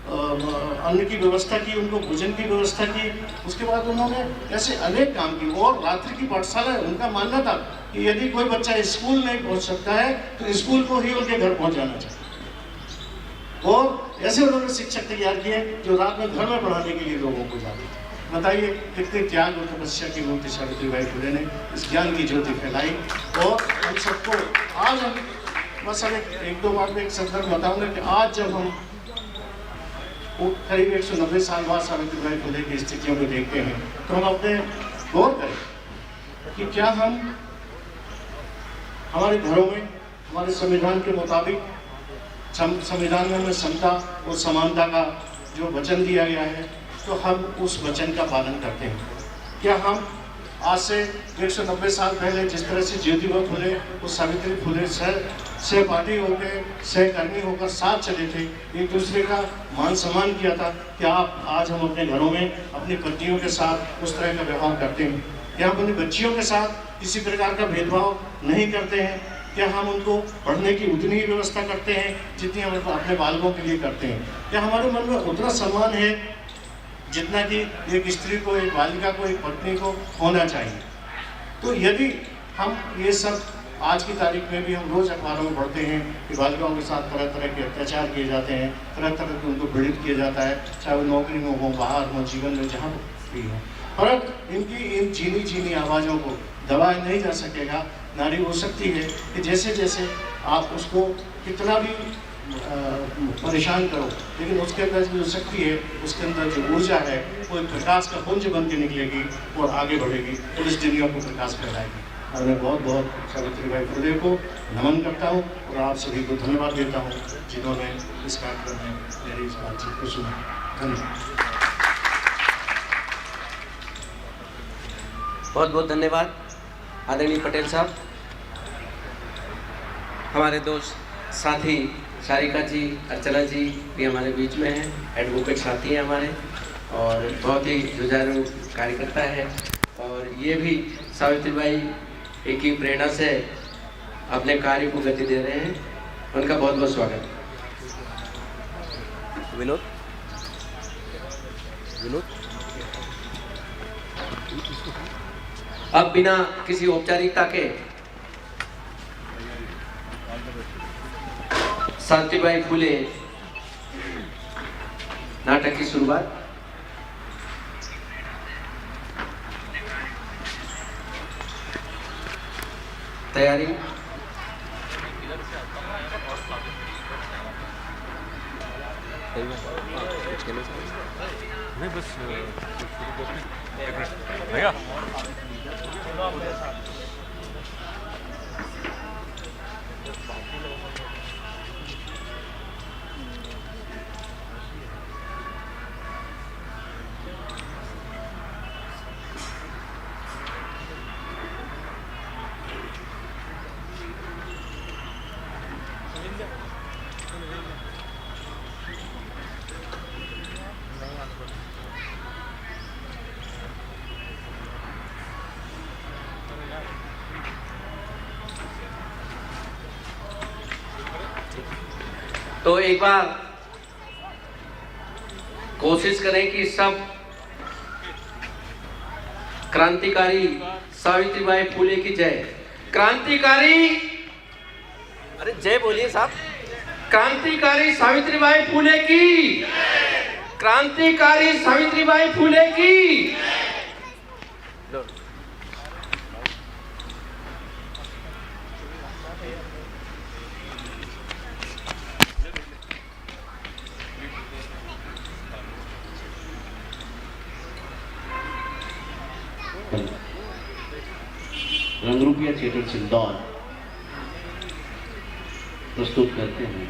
S5: अन्न की व्यवस्था की, उनको भोजन की व्यवस्था की। उसके बाद उन्होंने ऐसे अनेक काम किए। और रात्रि की पाठशाला, उनका मानना था कि यदि कोई बच्चा स्कूल नहीं पहुंच सकता है तो स्कूल को ही उनके घर पहुंच जाना चाहिए। और ऐसे उन्होंने शिक्षक तैयार किए जो रात में घर में पढ़ाने के लिए लोगों को जाते थे। बताइए कितने त्याग और तपस्या की मूर्ति सावित्रीबाई फुले ने इस ज्ञान की ज्योति फैलाई। और हम सबको आज हम बस हम एक दो बार में एक संदर्भ बताऊंगा कि आज जब हम करीब 190 साल बाद सावित्रीबाई फुले की स्थितियों को देखते हैं तो हम अपने गौर करें कि क्या हम हमारे घरों में हमारे संविधान के मुताबिक, संविधान में हमें समता और समानता का जो वचन दिया गया है तो हम उस वचन का पालन करते हैं। क्या हम आज से 190 साल पहले जिस तरह से ज्योतिबा फुले और सावित्री फुले सहपाठी होकर, सहकर्मी होकर साथ चले थे, एक दूसरे का मान सम्मान किया था, क्या आप आज हम अपने घरों में अपनी पत्नियों के साथ उस तरह का व्यवहार करते हैं? क्या हम अपनी बच्चियों के साथ किसी प्रकार का भेदभाव नहीं करते हैं? क्या हम उनको पढ़ने की उतनी ही व्यवस्था करते हैं जितनी हम अपने बालकों के लिए करते हैं? क्या हमारे मन में उतना सम्मान है जितना कि एक स्त्री को, एक बालिका को, एक पत्नी को होना चाहिए? तो यदि हम ये सब आज की तारीख में भी हम रोज़ अखबारों में पढ़ते हैं कि बालिकाओं के साथ तरह तरह के अत्याचार किए जाते हैं, तरह तरह के उनको पीड़ित किया जाता है, चाहे वो नौकरी में हो, बाहर हो, जीवन में जहाँ भी हो, पर इनकी इन चीनी आवाज़ों को दबाया नहीं जा सकेगा। नारी वो शक्ति है कि जैसे जैसे आप उसको कितना भी परेशान करो, लेकिन उसके अंदर जो शक्ति है, उसके अंदर जो ऊर्जा है, वो एक प्रकाश का पुंज बन के निकलेगी और आगे बढ़ेगी और इस दुनिया को प्रकाश फैलाएगी। और मैं बहुत बहुत सावित्रीबाई फुले को नमन करता हूँ और आप सभी को धन्यवाद देता हूँ जिन्होंने इस कार्यक्रम में मेरी इस बातचीत को सुना। धन्यवाद।
S3: बहुत बहुत धन्यवाद आदरणीय पटेल साहब। हमारे दोस्त साथी सारिका जी, अर्चना जी भी हमारे बीच में हैं, एडवोकेट साथी हैं हमारे और बहुत ही जुझारू कार्यकर्ता है। और ये भी सावित्रीबाई एक ही प्रेरणा से अपने कार्य को गति दे रहे हैं। उनका बहुत बहुत स्वागत। विनोद अब बिना किसी औपचारिकता के सावित्रीबाई फुले नाटक की शुरुआत। तैयारी
S1: नहीं, बस भैया
S3: तो एक बार कोशिश करें कि सब क्रांतिकारी सावित्रीबाई फुले की जय। क्रांतिकारी, अरे जय बोलिए साहब। क्रांतिकारी सावित्रीबाई फुले की, क्रांतिकारी सावित्रीबाई फुले की।
S6: रंगरूपिया थिएटर सिंदौर प्रस्तुत करते हैं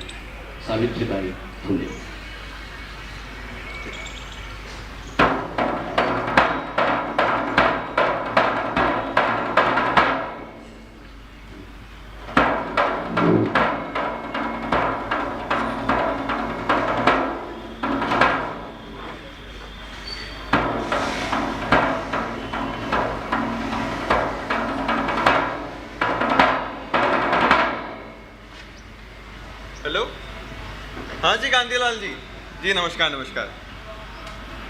S6: सावित्रीबाई फुले।
S7: हाँ जी कांतिलाल जी, जी नमस्कार नमस्कार।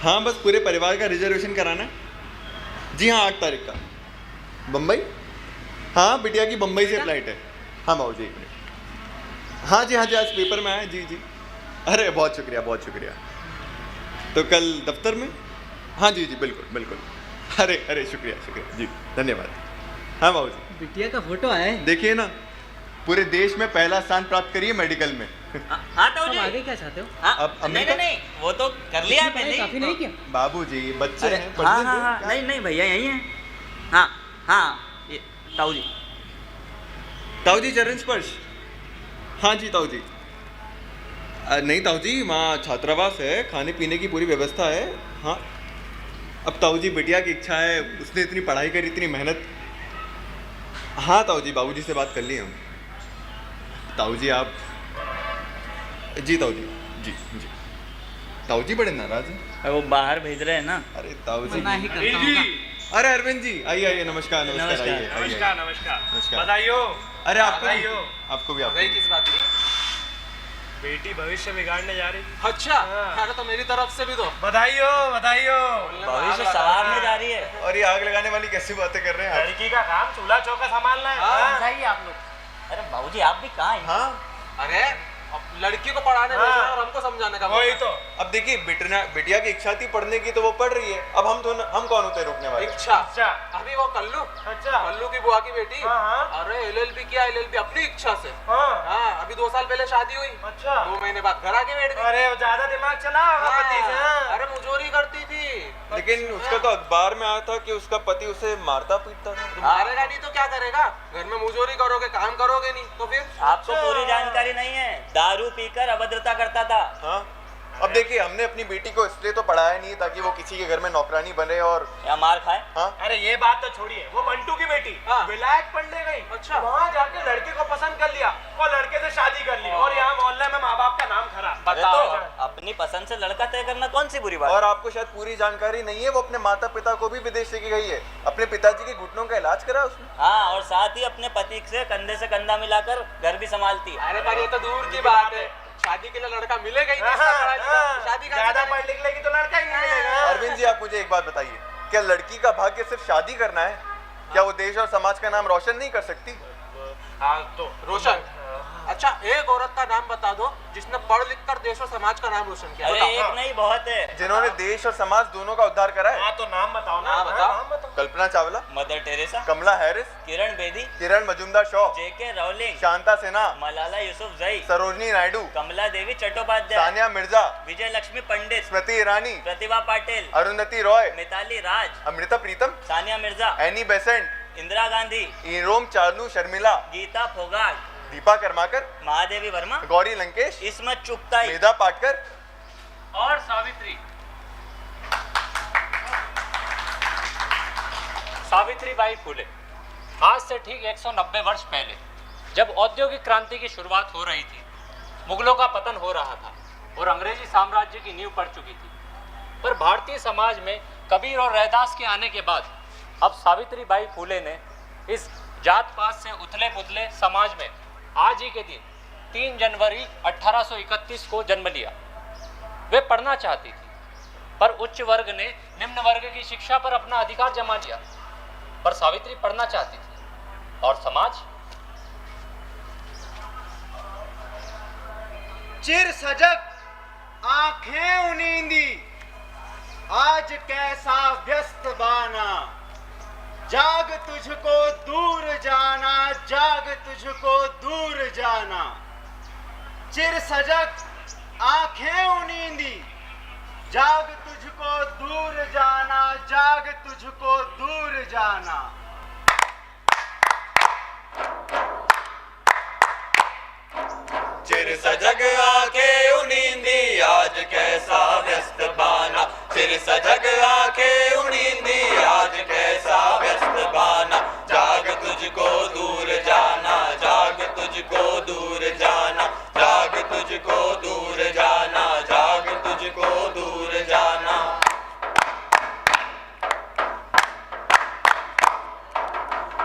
S7: हाँ बस पूरे परिवार का रिजर्वेशन कराना है। जी हाँ 8 तारीख का बम्बई। हाँ बिटिया की बम्बई से फ्लाइट है। हाँ बाबू जी 1 मिनट। हाँ जी आज पेपर में आया। जी जी अरे बहुत शुक्रिया। तो कल दफ्तर में? हाँ जी बिल्कुल बिल्कुल। अरे शुक्रिया जी धन्यवाद। हाँ बाबू जी
S2: बिटिया का फोटो आया है।
S7: देखिए ना, पूरे देश में पहला स्थान प्राप्त करिए मेडिकल में।
S8: हाँ तो
S2: अब आगे क्या चाहते हो?
S8: हाँ,
S7: अब
S8: नहीं
S7: अमेरिका-
S8: नहीं वो तो कर लिया है पहले ही।
S2: काफी नहीं किया।
S7: बाबूजी बच्चे
S8: अरे,
S7: हैं
S8: हाँ
S7: पढ़ने
S8: हाँ
S7: दो,
S8: हाँ
S7: क्या-
S8: नहीं भैया यही है। हाँ ये ताऊ जी।
S7: ताऊ जी चरण स्पर्श। हाँ जी ताऊ जी। नहीं ताऊ जी वहाँ छात्रावास है, खाने पीने की पूरी व्यवस्था है। हाँ अब ताऊ जी बिटिया की इच्छा है, उसने इतनी पढ़ाई करी, इतनी मेहनत। हाँ ताऊ जी बाबूजी से बात कर ली हम। ताऊ जी आप जी ताऊ जी ताऊ जी बड़े नाराज हैं।
S8: वो बाहर भेज रहे हैं ना।
S7: अरे ताऊ जी
S2: मना ही करता हूँ ना।
S7: अरे अरविंद जी आइए नमस्कार
S8: नमस्कार।
S7: आइए नमस्कार बधाइयो। अरे आपको भी
S9: किस बात की?
S10: बेटी भविष्य बिगाड़ने जा रही थी।
S9: अच्छा अरे तो मेरी तरफ से भी दो
S10: बधाई हो।
S8: भविष्य संवारने जा रही है।
S7: और ये आग लगाने वाली कैसी बातें कर रहे हैं आप?
S10: लड़की का काम चूल्हा चौका संभालना है।
S8: समझाइए आप लोग। अरे बाबूजी आप भी कहाँ हैं?
S7: हाँ
S9: अरे अब लड़की को पढ़ाने भेजना है और हमको समझाने का
S10: वही तो।
S7: अब देखिए बिटिया की इच्छा थी पढ़ने की तो वो पढ़ रही है। अब हम कौन होते हैं रोकने वाले?
S9: इच्छा।
S10: अच्छा।
S9: अभी वो कल्लू
S10: अच्छा।
S9: कल्लू की बुआ की बेटी।
S10: हाँ।
S9: अरे एलएलबी किया, एलएलबी अपनी इच्छा से।
S10: हाँ।
S9: हाँ अभी 2 साल पहले शादी हुई।
S10: अच्छा।
S9: 2 महीने बाद घर आके बैठ गई।
S10: अरे ज्यादा दिमाग चला होगा पति से।
S9: हाँ, अरे मुजोरी करती थी।
S7: लेकिन उसका तो अखबार में आया था कि उसका पति उसे मारता पीटता था।
S9: मारेगा नहीं तो क्या करेगा? घर में मुजोरी करोगे, काम करोगे नहीं तो फिर?
S8: आपको पूरी जानकारी नहीं है। दारू पीकर अभद्रता करता था।
S7: हाँ अब देखिए हमने अपनी बेटी को इसलिए तो पढ़ाया नहीं ताकि वो किसी के घर में नौकरानी बने और
S8: या मार खाए।
S7: हाँ
S10: अरे ये बात तो छोड़िए, वो मंटू की बेटी
S9: हाँ।
S10: विलायत पढ़ने गई।
S9: अच्छा।
S10: वहाँ जाके लड़के को पसंद कर लिया और लड़के से शादी कर ली और यहाँ मोहल्ले में माँ बाप का नाम खराब।
S8: अरे तो अपनी पसंद से लड़का तय करना कौन सी बुरी बात।
S7: और आपको शायद पूरी जानकारी नहीं है, वो अपने माता पिता को भी विदेश लेके गई है। अपने पिताजी के घुटनों का इलाज करा उसने।
S8: हाँ और साथ ही अपने पति से कंधे से कंधा मिलाकर घर भी संभालती है।
S9: अरे पर ये तो दूर की बात है। शादी के लिए लड़का मिलेगा ही नहीं। इसका पढ़ा लिखा, शादी का
S10: ज्यादा पढ़ लिख लेगी तो लड़का ही नहीं मिलेगा।
S7: अरविंद जी आप मुझे एक बात बताइए, क्या लड़की का भाग्य सिर्फ शादी करना है? क्या वो देश और समाज का नाम रोशन नहीं कर सकती?
S10: हाँ तो
S9: रोशन। अच्छा एक औरत का नाम बता दो जिसने पढ़ लिख कर देश और समाज का नाम रोशन किया।
S8: अरे
S9: बताओ।
S8: एक नहीं बहुत है।
S7: जिन्होंने देश और समाज दोनों का उद्धार करा है।
S10: हाँ तो नाम बताओ ना।
S9: हाँ, बताओ।
S10: नाम बताओ।
S7: कल्पना चावला,
S8: मदर टेरेसा,
S7: कमला हैरिस,
S8: किरण बेदी,
S7: किरण मजूमदार शॉ,
S8: जेके रॉलिंग,
S7: शांता सिन्हा,
S8: मलाला यूसुफजई,
S7: सरोजनी नायडू,
S8: कमला देवी चट्टोपाध्याय,
S7: सानिया मिर्जा,
S8: विजय लक्ष्मी पंडित,
S7: स्मृति ईरानी,
S8: प्रतिभा पाटिल,
S7: अरुंधति रॉय,
S8: मिताली राज,
S7: अमृता प्रीतम,
S8: सानिया मिर्जा,
S7: एनी बेसेंट,
S8: इंदिरा गांधी,
S7: इरोम चार्लू शर्मिला,
S8: गीता फोगाट,
S7: दीपा कर्माकर,
S8: महादेवी वर्मा,
S7: गौरी लंकेश,
S8: इस्मत चुगताई
S7: मेधा पाटकर
S10: और सावित्री।
S11: सावित्रीबाई फुले आज से ठीक 190 वर्ष पहले जब औद्योगिक क्रांति की शुरुआत हो रही थी, मुगलों का पतन हो रहा था और अंग्रेजी साम्राज्य की नींव पड़ चुकी थी, पर भारतीय समाज में कबीर और रैदास के आने के बाद अब सावित्रीबाई फुले ने इस जात पात से उथले पुथले समाज में आज ही के दिन 3 जनवरी 1831 को जन्म लिया। वे पढ़ना चाहती थी, पर उच्च वर्ग ने निम्न वर्ग की शिक्षा पर अपना अधिकार जमा लिया, पर सावित्री पढ़ना चाहती थी और समाज।
S12: चिर सजग आंखें उनींदी, आज कैसा व्यस्त बाना, जाग तुझको दूर जाना, जाग तुझको दूर जाना। चिर सजग आंखें उनींदी, जाग तुझको दूर जाना, जाग तुझको दूर जाना।
S7: चिर सजग आके उनींदी, आज कैसा व्यस्त बाना, चिर सजग आके उनींदी, आज कैसा व्यस्त बाना, जाग तुझको दूर जाना, जाग तुझको दूर जाना, जाग तुझको दूर जाना, जाग तुझको दूर जाना।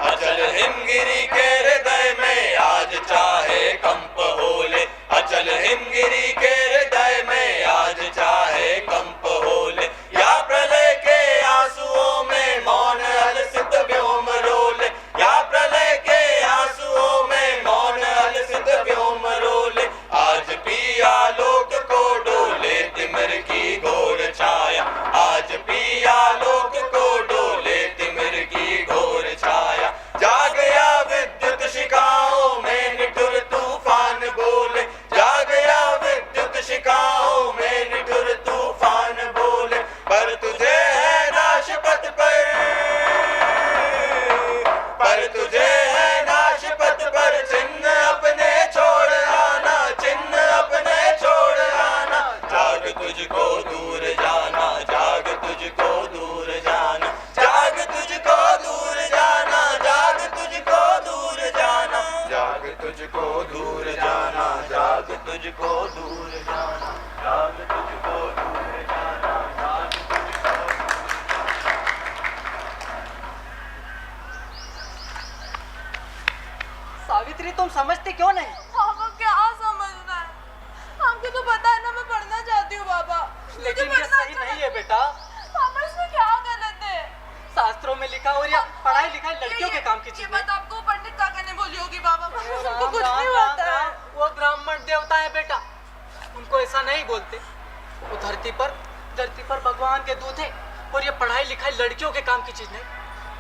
S7: अचल हिमगिरी के हृदय में आज चाहे कंप हो ले, अचल हिमगिरी के
S9: तुम समझती क्यों नहीं?
S13: पापा क्या समझना है? आपको तो पता है ना मैं पढ़ना चाहती हूँ पापा।
S9: लेकिन ये सही नहीं है बेटा।
S13: पापा इसमें क्या गलत है?
S9: शास्त्रों में लिखा और या पढ़ाई लिखाई लड़कियों के काम की चीज
S13: ये
S9: है।
S13: बात आपको पंडित काका ने बोली होगी पापा। उनको
S9: राम,
S13: कुछ
S9: राम,
S13: नहीं
S9: राम,
S13: पता है।
S9: राम। वो ब्राह्मण देवता है बेटा, उनको ऐसा नहीं बोलते। वो धरती पर भगवान के दूत है और ये पढ़ाई लिखाई लड़कियों के काम की चीज नहीं।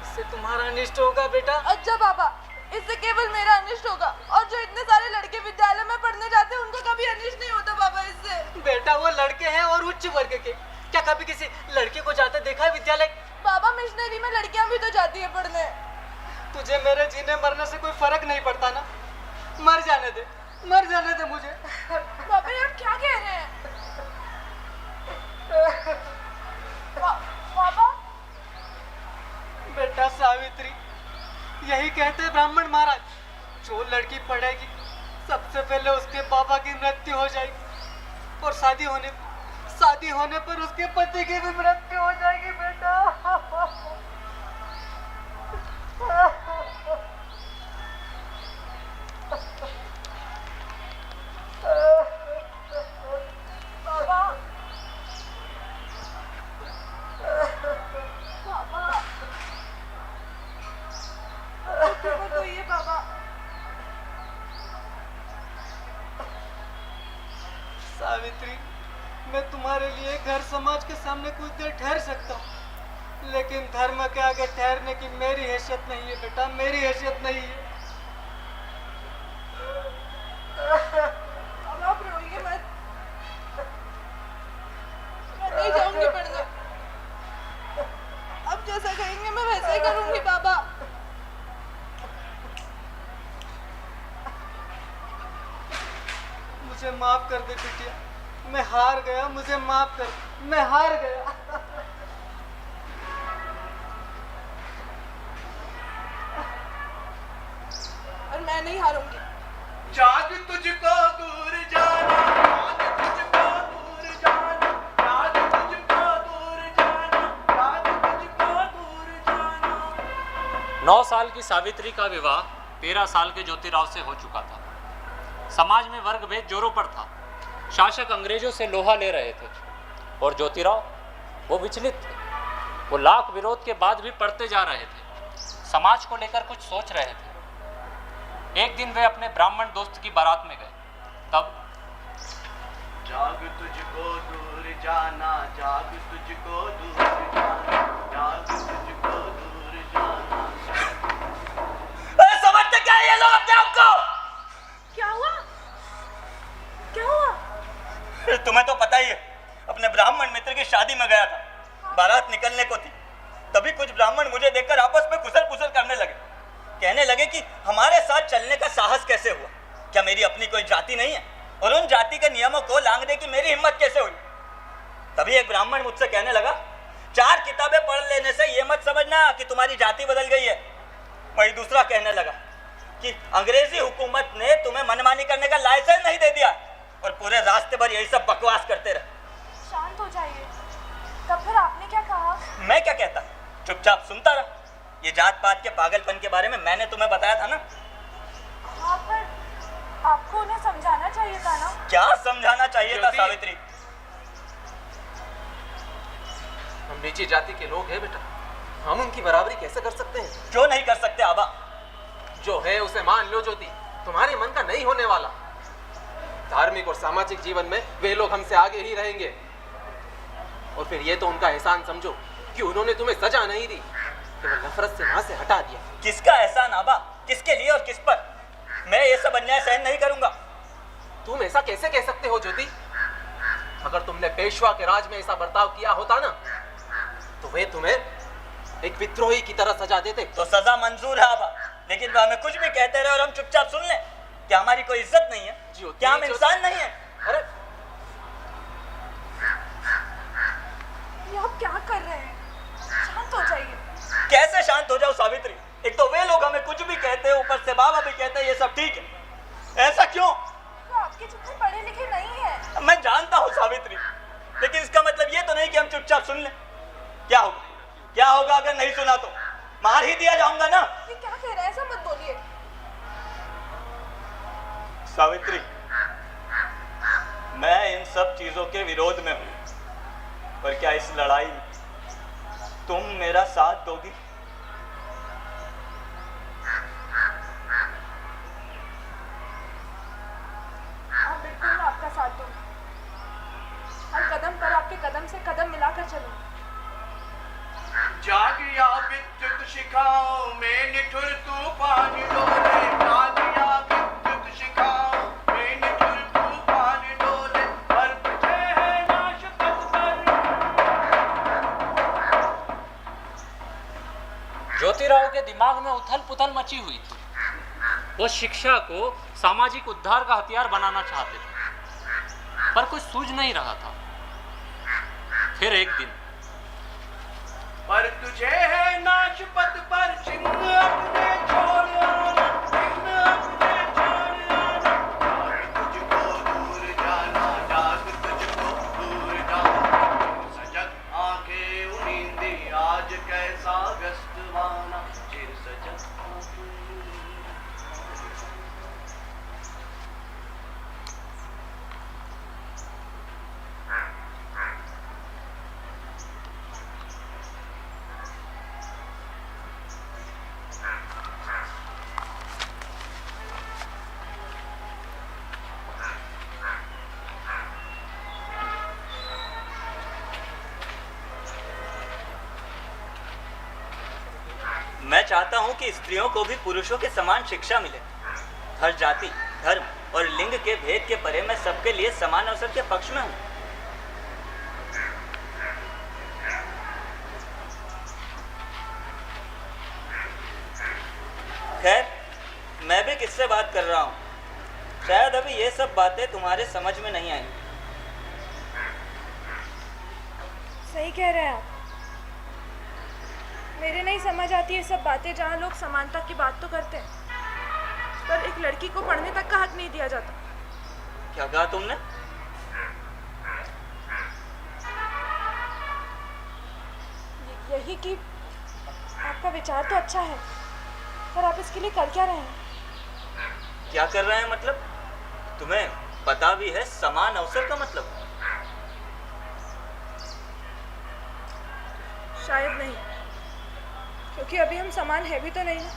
S9: इससे तुम्हारा अनिष्ट होगा बेटा।
S13: अच्छा पापा, इससे केवल मेरा अनिष्ट होगा और जो इतने सारे लड़के विद्यालय में पढ़ने जाते हैं उनको कभी अनिष्ट नहीं होता पापा इससे।
S9: बेटा वो लड़के हैं और उच्च वर्ग के, क्या कभी किसी लड़के को जाते देखा है विद्यालय?
S13: पापा मिशनरी में लड़कियां भी तो जाती है पढ़ने।
S9: तुझे मेरे जीने मरने से कोई फर्क नहीं पड़ता ना? मर जाने दे मुझे।
S13: पापा ये आप क्या कह रहे हैं? पापा
S9: बेटा सावित्री, यही कहते हैं ब्राह्मण महाराज, जो लड़की पढ़ेगी सबसे पहले उसके पापा की मृत्यु हो जाएगी और शादी होने पर उसके पति की भी मृत्यु हो जाएगी बेटा। सावित्री, मैं तुम्हारे लिए घर समाज के सामने कुछ देर ठहर सकता हूँ, लेकिन धर्म के आगे ठहरने की मेरी हैसियत नहीं है बेटा, मेरी हैसियत नहीं है।
S13: अब आप रोइए मत, मैं नहीं जाऊंगी पढ़ने। अब जैसा कहेंगे मैं वैसा ही करूंगी पापा।
S9: मुझे माफ कर दे बिटिया, मैं हार गया, मुझे माफ कर, मैं हार गया।
S13: और मैं नहीं हारूंगी।
S12: जाग तुझको दूर जाना, जाग तुझको दूर जाना, जाग तुझको दूर जाना, जाग तुझको दूर जाना।
S11: 9 साल की सावित्री का विवाह 13 साल के ज्योतिराव से हो चुका था। समाज में वर्ग भेद जोरों पर था। शासक अंग्रेजों से लोहा ले रहे थे और ज्योतिराव वो विचलित थे। वो लाख विरोध के बाद भी पढ़ते जा रहे थे, समाज को लेकर कुछ सोच रहे थे। एक दिन वे अपने ब्राह्मण दोस्त की बारात में गए। तब
S12: जाग तुझको दूर जाना, जाग तुझको दूर जाना, जाग तुझको दूर जाना।
S8: समझते क्या है ये लोग अपने आप को?
S13: क्या हुआ? क्या हुआ?
S8: तुम्हें तो पता ही है, अपने ब्राह्मण मित्र की शादी में गया था, बारात निकलने को थी। तभी कुछ ब्राह्मण मुझे देखकर आपस में खुसर पुसर करने लगे। कहने लगे कि हमारे साथ चलने का साहस कैसे हुआ? क्या मेरी अपनी कोई जाति नहीं है? और उन जाति के नियमों को लांघने की मेरी हिम्मत कैसे हुई? तभी एक ब्राह्मण मुझसे कहने लगा, 4 किताबें पढ़ लेने से ये मत समझना कि तुम्हारी जाति बदल गई है। वही दूसरा कहने लगा कि अंग्रेजी हुकूमत ने तुम्हें मनमानी करने का लाइसेंस नहीं दे दिया और पूरे रास्ते भर यही सब बकवास करते रहे।
S13: शांत हो जाइए। तब फिर आपने क्या कहा?
S8: मैं क्या कहता, चुपचाप सुनता रहा। ये जात पात के पागलपन के बारे में मैंने तुम्हें बताया था ना।
S13: हाँ, पर आपको उन्हें समझाना चाहिए था ना।
S8: क्या समझाना चाहिए था सावित्री?
S9: हम नीची जाति के लोग हैं बेटा, हम उनकी बराबरी कैसे कर सकते हैं?
S8: क्यों नहीं कर सकते आबा?
S9: जो है उसे मान लो ज्योति, तुम्हारे मन का नहीं होने वाला। धार्मिक और सामाजिक जीवन में वे लोग हमसे आगे ही रहेंगे। और फिर ये तो उनका एहसान समझो कि उन्होंने तुम्हें सजा नहीं दी, केवल नफरत से वहां से हटा दिया।
S8: किसका एहसान आबा? किसके लिए और किस पर? मैं ये सब अन्याय सहन नहीं करूंगा।
S9: तुम ऐसा कैसे कह सकते हो ज्योति? अगर तुमने पेशवा के राज में ऐसा बर्ताव किया होता ना, तो वे तुम्हें एक विद्रोही की तरह सजा देते।
S8: तो सजा मंजूर है आबा, लेकिन वो हमें कुछ भी कहते रहे और हम चुपचाप सुन लें। क्या हमारी कोई इज्जत नहीं है? क्या हम इंसान नहीं है?
S9: अरे
S13: ये आप क्या कर रहे हैं? शांत हो जाइए।
S8: कैसे शांत हो जाओ सावित्री? एक तो वे लोग हमें कुछ भी कहते हैं, ऊपर से बाबा भी कहते हैं ये सब ठीक है। ऐसा क्यों?
S13: तो आपके जितने पढ़े लिखे नहीं है।
S8: मैं जानता हूँ सावित्री, लेकिन इसका मतलब ये तो नहीं कि हम चुपचाप सुन लें। क्या होगा? क्या होगा अगर नहीं सुना तो? मार ही दिया जाऊंगा ना।
S13: ये क्या कह रहे हैं? ऐसा मत बोलिए।
S8: सावित्री, मैं इन सब चीजों के विरोध में हूं, पर क्या इस लड़ाई में तुम मेरा साथ दोगी?
S13: हाँ बिल्कुल, मैं आपका साथ दूंगी। हर कदम पर आपके कदम से कदम मिलाकर चलूंगी।
S12: जाग या विद्युत शिखाओं में निठुर तूफान डोले, जाग या विद्युत शिखाओं में निठुर तूफान डोले, पर तुझे है नाश तत्पर।
S11: ज्योतिराव के दिमाग में उथल पुथल मची हुई थी। वो शिक्षा को सामाजिक उद्धार का हथियार बनाना चाहते थे, पर कुछ सूझ नहीं रहा था। फिर एक दिन,
S12: पर तुझे है नाश पथ पर चिन्ह अपने छोड़ आना, चिन्ह अपने छोड़ आना। जाग तुझको दूर जाना, जाग तुझको दूर जाना। सजग आंखें उनींदी आज कैसा गस्तवाना, चिर सजग आंखें।
S8: मैं चाहता हूं कि स्त्रियों को भी पुरुषों के समान शिक्षा मिले। हर जाति, धर्म और लिंग के भेद के परे मैं सबके लिए समान अवसर के पक्ष में हूं। खैर, मैं भी किससे बात कर रहा हूं? शायद अभी ये सब बातें तुम्हारे समझ में नहीं आई।
S13: सही कह रहे हैं आप। मेरे नहीं समझ आती ये सब बातें, जहाँ लोग समानता की बात तो करते हैं, पर एक लड़की को पढ़ने तक का हक नहीं दिया जाता।
S8: क्या कहा तुमने?
S13: यही कि आपका विचार तो अच्छा है, पर आप इसके लिए कर क्या रहे हैं?
S8: क्या कर रहे हैं मतलब? तुम्हें पता भी है समान अवसर का मतलब?
S13: शायद नहीं, क्योंकि अभी हम समान है भी तो नहीं ना।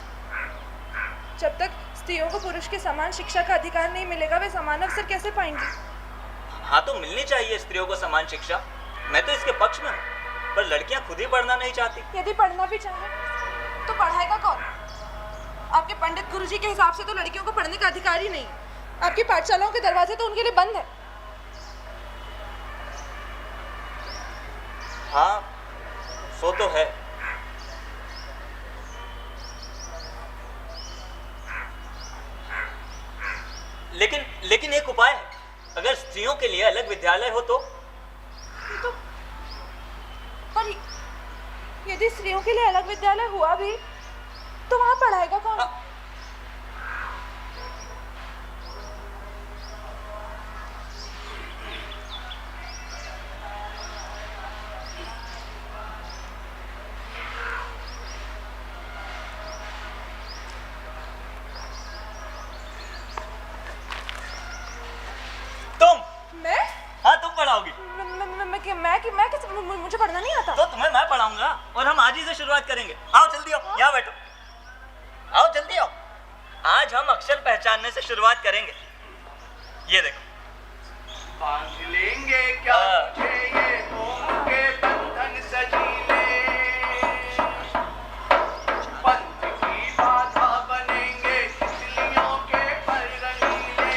S13: जब तक स्त्रियों को पुरुष के समान शिक्षा का अधिकार नहीं मिलेगा, वे समान अवसर कैसे पाएंगी?
S8: हाँ, तो मिलनी चाहिए स्त्रियों को समान शिक्षा। मैं तो इसके पक्ष में हूँ, पर लड़कियां खुद ही पढ़ना नहीं चाहती।
S13: यदि पढ़ना भी चाहे तो पढ़ाएगा कौन? आपके पंडित गुरुजी के हिसाब से तो लड़कियों को पढ़ने का अधिकार ही नहीं। आपकी पाठशालाओं के दरवाजे तो उनके लिए बंद है।
S8: हाँ, सो तो है। लेकिन एक उपाय है। अगर स्त्रियों के लिए अलग विद्यालय हो तो
S13: पर यदि स्त्रियों के लिए अलग विद्यालय हुआ भी तो वहां पढ़ाएगा कौन?
S8: पढ़ाओगी?
S13: मुझे पढ़ना नहीं आता।
S8: तो तुम्हें मैं पढ़ाऊंगा और हम आज ही से शुरुआत करेंगे। आओ जल्दी आओ, यहाँ बैठो। आओ जल्दी आओ। आज हम अक्षर पहचानने से शुरुआत करेंगे। ये देखो।
S12: बांध लेंगे क्या तुझे ये मोह के बंधन सजीले, पंथ की बाधा बनेंगे तितलियों के पर रंगीले।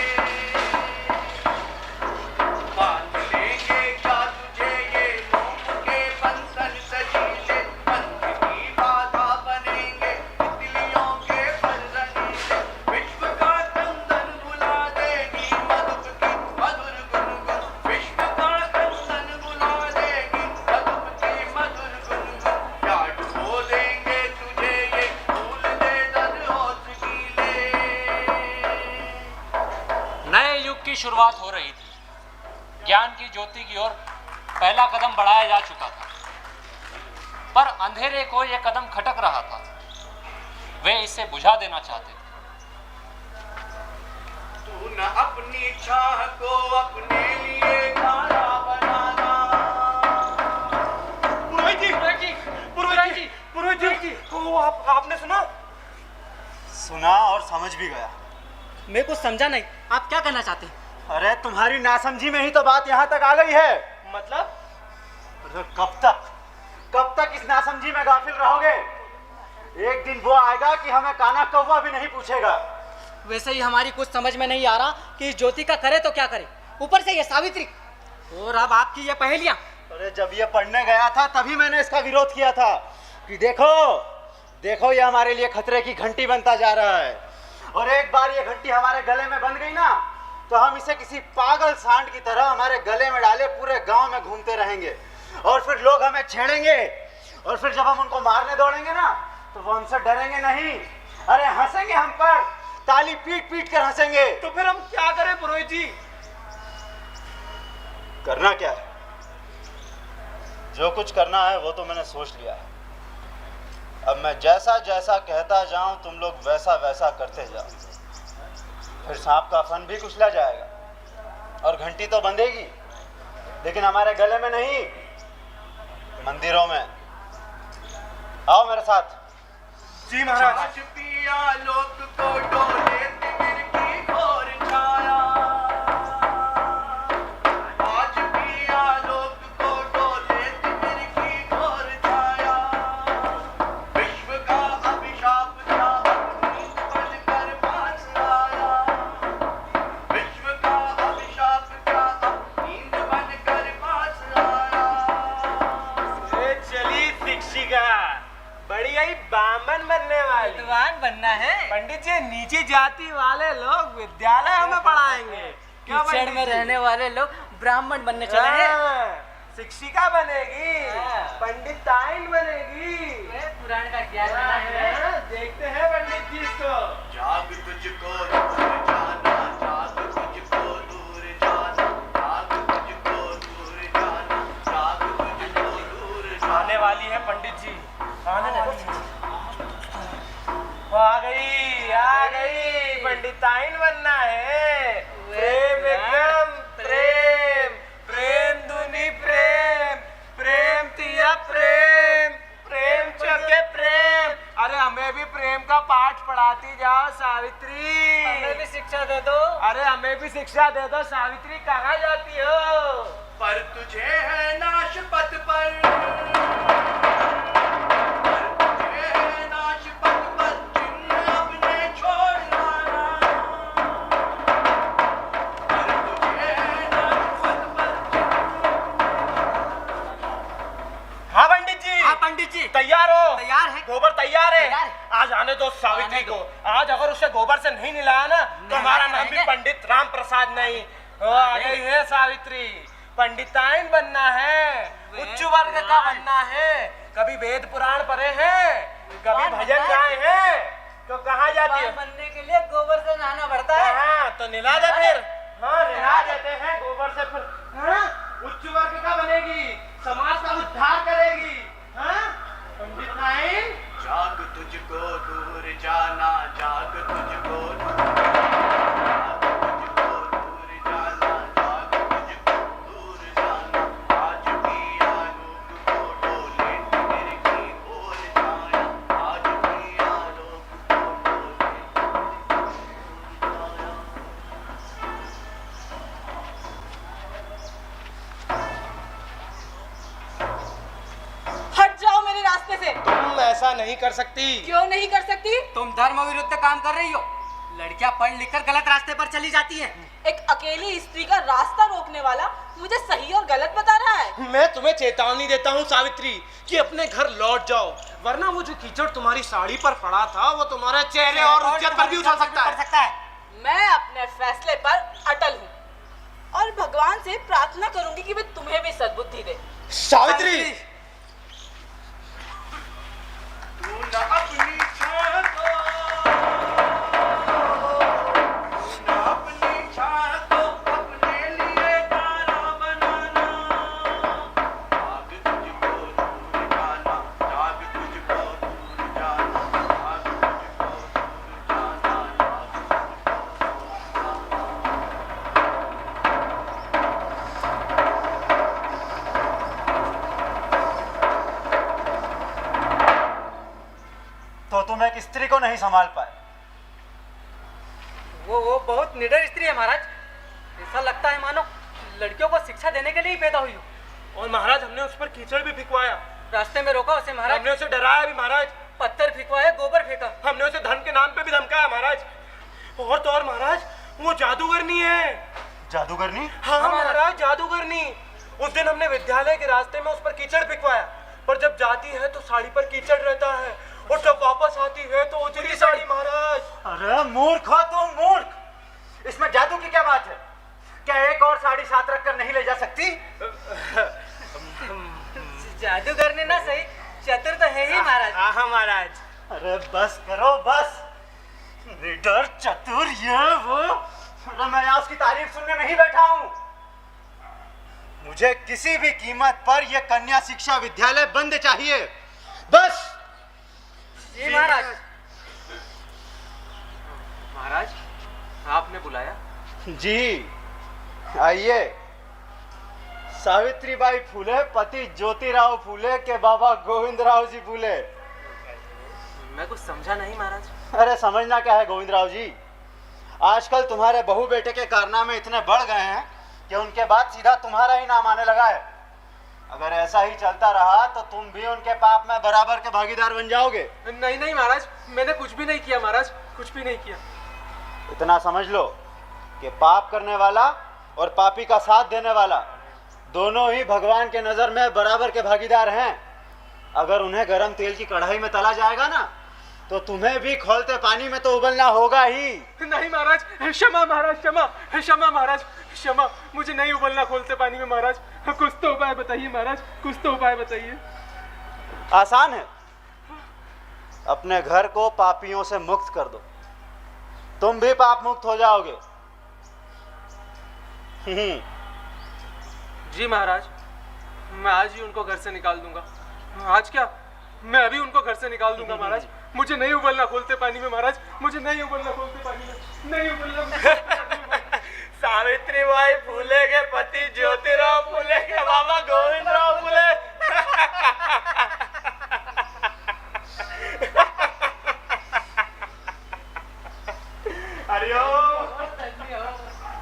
S12: बांध लेंगे क्या तुझे ये मोह के बंधन सजीले, पंथ की बाधा बनेंगे तितलियों के पर रंगीले। विश्व का कंदन बुला देगी मधुप की मधुर गुनगुन, विश्व का कंदन बुला देगी मधुप की मधुर गुनगुन। क्या डुबो देंगे तुझे ये फूल दे दर होश गीले।
S11: नए युग की शुरुआत हो रही थी। ज्ञान की ज्योति की ओर पहला कदम बढ़ाया जा चुका था, पर अंधेरे को यह कदम खटक रहा था। वे इसे बुझा देना चाहते थे।
S12: न अपनी चाह को अपने लिए खाना बनाना।
S10: पुरोहित जी, वो आपने सुना?
S8: सुना और समझ भी गया।
S14: मैं कुछ समझा नहीं, आप क्या कहना चाहते हैं?
S8: अरे तुम्हारी नासमझी में ही तो बात यहाँ तक आ गई है।
S10: मतलब?
S8: अरे कब तक इस नासमझी में गाफिल रहोगे? एक दिन वो आएगा कि हमें काना कौवा भी नहीं पूछेगा।
S14: वैसे ही हमारी कुछ समझ में नहीं आ रहा कि इस ज्योति का करे तो क्या करे, ऊपर से ये सावित्री और अब आपकी ये पहेलियां।
S8: अरे जब ये पढ़ने गया था तभी मैंने इसका विरोध किया था कि देखो ये हमारे लिए खतरे की घंटी बनता जा रहा है, और एक बार ये घंटी हमारे गले में बंध गई ना तो हम इसे किसी पागल सांड की तरह हमारे गले में डाले पूरे गांव में घूमते रहेंगे, और फिर लोग हमें छेड़ेंगे, और फिर जब हम उनको मारने दौड़ेंगे ना तो वो हमसे डरेंगे नहीं, अरे हंसेंगे हम पर, ताली पीट पीट कर हंसेंगे।
S10: तो फिर हम क्या करें पुरोहित जी?
S8: करना क्या है? जो कुछ करना है वो तो मैंने सोच लिया है। अब मैं जैसा जैसा कहता जाऊं तुम लोग वैसा वैसा करते जाओ, फिर सांप का फन भी कुचला जाएगा और घंटी तो बंधेगी, लेकिन हमारे गले में नहीं, मंदिरों में। आओ मेरे साथ।
S10: जी महाराज।
S12: आज पिया लोक को डोले तिमिर की घोर छाया, आज पिया लोक को डोले तिमिर की घोर छाया, विश्व का अभिशाप था नींद बनकर पास आया, विश्व का अभिशाप था नींद बनकर पास आया।
S10: चली शिक्षिका, बढ़िया ही बामन बनने वाली,
S14: विद्वान बनना है।
S10: पंडित जी नीची जाति वाले लोग विद्यालय हमें पढ़ाएंगे,
S14: कीचड़ में रहने वाले लोग ब्राह्मण बनने चले हैं।
S10: शिक्षिका बनेगी, पंडिताइन बनेगी।
S14: पुराण का क्या कहना है?
S10: देखते हैं पंडित जी इसको।
S12: जाग तुझको दूर जाना, जाग तुझको दूर जाना, जाग तुझको दूर जाना, जाग तुझको दूर जाना।
S10: आने वाली है पंडित जी, आने वाली है। वो आ गई पंडिताइन बनना है। प्रेम एकदम प्रेम, प्रेम दुनी प्रेम, प्रेम तिया प्रेम, प्रेम चके प्रेम। अरे हमें भी प्रेम का पाठ पढ़ाती जाओ सावित्री।
S14: हमें भी शिक्षा दे दो।
S10: अरे हमें भी शिक्षा दे दो सावित्री। कहाँ जाती हो?
S12: पर तुझे है नाश पथ पर,
S10: पंडित जी तैयार हो?
S14: तैयार है।
S10: गोबर तैयार है?
S14: तैयार है।
S10: आज आने दो सावित्री को। आज अगर उसे गोबर से नहीं निलाया ना तो हमारा नाम भी पंडित राम प्रसाद नहीं। आ गई है सावित्री। पंडिताइन बनना है, उच्च वर्ग का बनना है। कभी वेद पुराण पढ़े हैं, कभी भजन गाए हैं, तो कहाँ जाती है?
S14: बनने के लिए गोबर से नहाना पड़ता है।
S10: हाँ तो निला दे फिर। हाँ निला देते हैं गोबर से फिर। हाँ? उच्च वर्ग का बनेगी, समाज का उद्धार करेगी। हाँ? पंडिताइन
S12: जाग तुझको दूर जाना, जाग तुझको दूर जाना, जाग तुझको दूर जाना, जाग तुझको दूर जाना। आज भी आलोक को डोले तिमिर की ओर छाया, आज भी आलोक को डोले
S13: हट जाओ मेरे रास्ते से।
S10: तुम ऐसा नहीं कर सकती।
S13: क्यों नहीं कर सकती?
S14: तुम धर्म विरुद्ध काम कर रही हो। लड़कियां पढ़ लिख कर गलत रास्ते पर चली जाती हैं।
S13: एक अकेली स्त्री का रास्ता रोकने वाला मुझे सही और गलत बता रहा है।
S10: मैं तुम्हें चेतावनी देता हूँ सावित्री कि अपने घर लौट जाओ, वरना वो जो कीचड़ तुम्हारी साड़ी पर पड़ा था वो तुम्हारे चेहरे और इज्जत पर भी उछल सकता है।
S13: मैं अपने फैसले पर अटल हूँ और भगवान से प्रार्थना करूंगी कि वे तुम्हें भी सद्बुद्धि दे।
S10: सावित्री
S12: तू न अपनी छाह को, न अपनी छाह को अपने लिए तारा बनाना। जाग तुझको दूर जाना, जाग तुझको दूर जाना, जाग तुझको दूर जाना, जाग तुझको दूर जाना।
S15: तुम एक स्त्री को नहीं संभाल पाए।
S14: वो बहुत निडर स्त्री है महाराज। ऐसा लगता है मानो लड़कियों को शिक्षा देने के लिए ही पैदा हुई हो।
S10: और महाराज हमने उस पर कीचड़ भी फिकवाया,
S14: रास्ते में रोका उसे महाराज।
S10: हमने उसे डराया भी महाराज,
S14: पत्थर फिकवाया, गोबर फेंका,
S10: हमने उसे धन के नाम पे भी धमकाया महाराज। और तो और महाराज वो जादूगरनी है।
S15: जादूगरनी?
S10: हाँ महाराज जादूगरनी। उस दिन हमने विद्यालय के रास्ते में उस पर कीचड़ फिकवाया, पर जब जाती है तो साड़ी पर कीचड़ रहता है, और जब वापस आती है तो उजली साड़ी महाराज।
S15: अरे मूर्ख हो तुम, मूर्ख। इसमें जादू की क्या बात है? क्या एक और साड़ी साथ रखकर नहीं ले जा सकती?
S14: जादूगर ना सही, चतुर तो है ही महाराज।
S10: हाँ महाराज।
S15: अरे बस करो बस। निडर, चतुर, ये वो। अरे मैं यहाँ उसकी तारीफ सुनने नहीं बैठा हूँ। मुझे किसी भी कीमत पर यह कन्या शिक्षा विद्यालय बंद चाहिए, बस।
S14: जी महाराज।
S9: महाराज आपने बुलाया?
S15: जी आइए। सावित्रीबाई फूले पति ज्योतिराव फूले के बाबा गोविंदराव जी फूले।
S9: मैं कुछ समझा नहीं महाराज।
S15: अरे समझना क्या है गोविंदराव जी, आजकल तुम्हारे बहू बेटे के कारनामे इतने बढ़ गए हैं कि उनके बाद सीधा तुम्हारा ही नाम आने लगा है। अगर ऐसा ही चलता रहा तो तुम भी उनके पाप में बराबर के भागीदार बन जाओगे।
S9: नहीं नहीं महाराज, मैंने कुछ भी नहीं किया महाराज, कुछ भी नहीं किया।
S15: इतना समझ लो कि पाप करने वाला और पापी का साथ देने वाला दोनों ही भगवान के नजर में बराबर के भागीदार हैं। अगर उन्हें गरम तेल की कढ़ाई में तला जाएगा ना, तो तुम्हें भी खौलते पानी में तो उबलना होगा ही।
S10: नहीं महाराज, क्षमा महाराज, क्षमा, क्षमा महाराज, क्षमा। मुझे नहीं उबलना खोलते पानी में महाराज। कुछ तो उपाय बताइए महाराज, कुछ तो उपाय बताइए।
S15: आसान है, अपने घर को पापियों से मुक्त कर दो, तुम भी पाप मुक्त हो जाओगे।
S9: जी महाराज, मैं आज ही उनको घर से निकाल दूंगा। आज क्या, मैं अभी उनको घर से निकाल दूंगा महाराज। मुझे नहीं उबलना खोलते पानी में महाराज, मुझे नहीं उबलना खोलते पानी में, नहीं उबलना।
S10: सावित्रीबाई फूले के पति ज्योतिराव फूले के बाबा गोविंदराव फूले।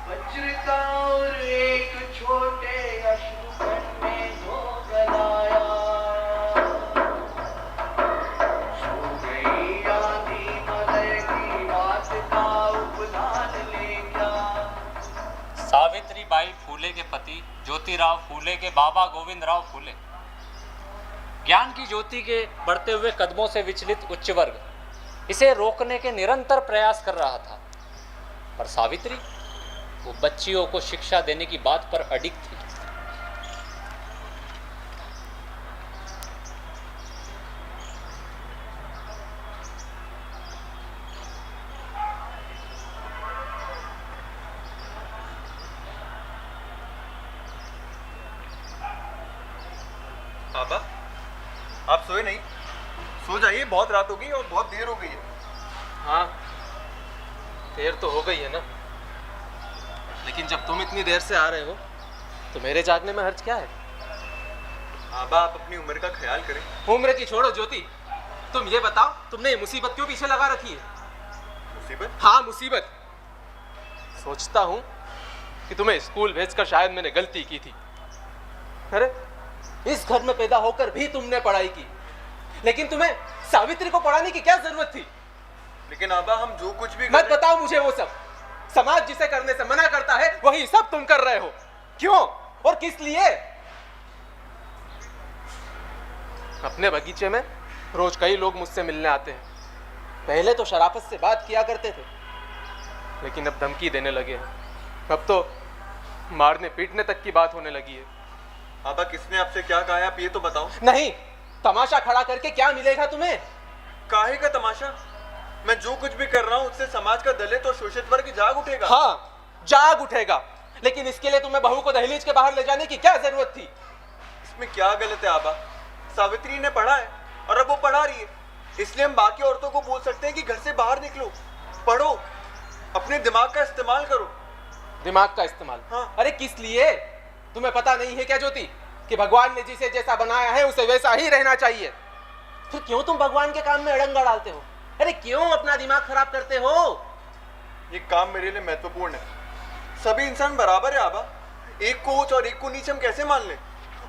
S12: वज्र का और एक छोटे अश्रुकण में धो गलाया, सो गई आंधी मलय की बात का उपलान ले गया।
S11: सावित्रीबाई फूले के पति ज्योतिराव फूले के बाबा गोविंदराव फूले ज्ञान की ज्योति के बढ़ते हुए कदमों से विचलित उच्च वर्ग इसे रोकने के निरंतर प्रयास कर रहा था, पर सावित्री वो बच्चियों को शिक्षा देने की बात पर अडिग थी।
S7: बाबा आप सोए नहीं? सो जाइए, बहुत रात हो गई और बहुत देर हो गई है।
S9: हाँ देर तो हो गई है ना, लेकिन जब तुम इतनी देर से आ रहे हो तो मेरे जागने में हर्ज क्या है?
S7: बाबा आप अपनी उम्र का ख्याल करें।
S9: उम्र की छोड़ो ज्योति, तुम ये बताओ तुमने ये मुसीबत क्यों पीछे लगा रखी है?
S7: मुसीबत?
S9: हाँ मुसीबत। सोचता हूँ कि तुम्हें स्कूल भेजकर शायद मैंने गलती की थी। अरे इस घर में पैदा होकर भी तुमने पढ़ाई की, लेकिन तुम्हें सावित्री को पढ़ाने की क्या जरूरत थी?
S7: लेकिन आबा हम जो कुछ भी
S9: मत बताओ मुझे वो सब। समाज जिसे करने से मना करता है वही सब तुम कर रहे हो। क्यों और किस लिए? अपने बगीचे में रोज कई लोग मुझसे मिलने आते हैं। पहले तो शराफत से बात किया करते थे, लेकिन अब धमकी देने लगे हैं। अब तो मारने पीटने तक की बात होने लगी है।
S7: आबा किसने आपसे क्या कहा है आप ये तो बताओ।
S9: नहीं, तमाशा खड़ा करके क्या मिलेगा तुम्हें?
S7: काहे का तमाशा? मैं जो कुछ भी कर रहा हूँ उससे समाज का दलित और शोषित वर्ग जाग उठेगा।
S9: हाँ जाग उठेगा, लेकिन इसके लिए तुम्हें बहू को दहलीज के बाहर ले जाने की क्या जरूरत थी?
S7: इसमें क्या गलत है आबा? सावित्री ने पढ़ा है और अब वो पढ़ा रही है, इसलिए हम बाकी औरतों को बोल सकते हैं कि घर से बाहर निकलो, पढ़ो, अपने दिमाग का इस्तेमाल करो।
S9: दिमाग का इस्तेमाल?
S7: हाँ।
S9: अरे किस लिए? तुम्हें पता नहीं है क्या ज्योति कि भगवान ने जिसे जैसा बनाया है उसे वैसा ही रहना चाहिए? फिर क्यों तुम भगवान के काम में अड़ंगा डालते हो? अरे क्यों अपना दिमाग खराब करते हो?
S7: ये काम मेरे लिए महत्वपूर्ण है। सभी इंसान बराबर है आबा। एक को ऊंच और एक को नीच हम कैसे मान लें?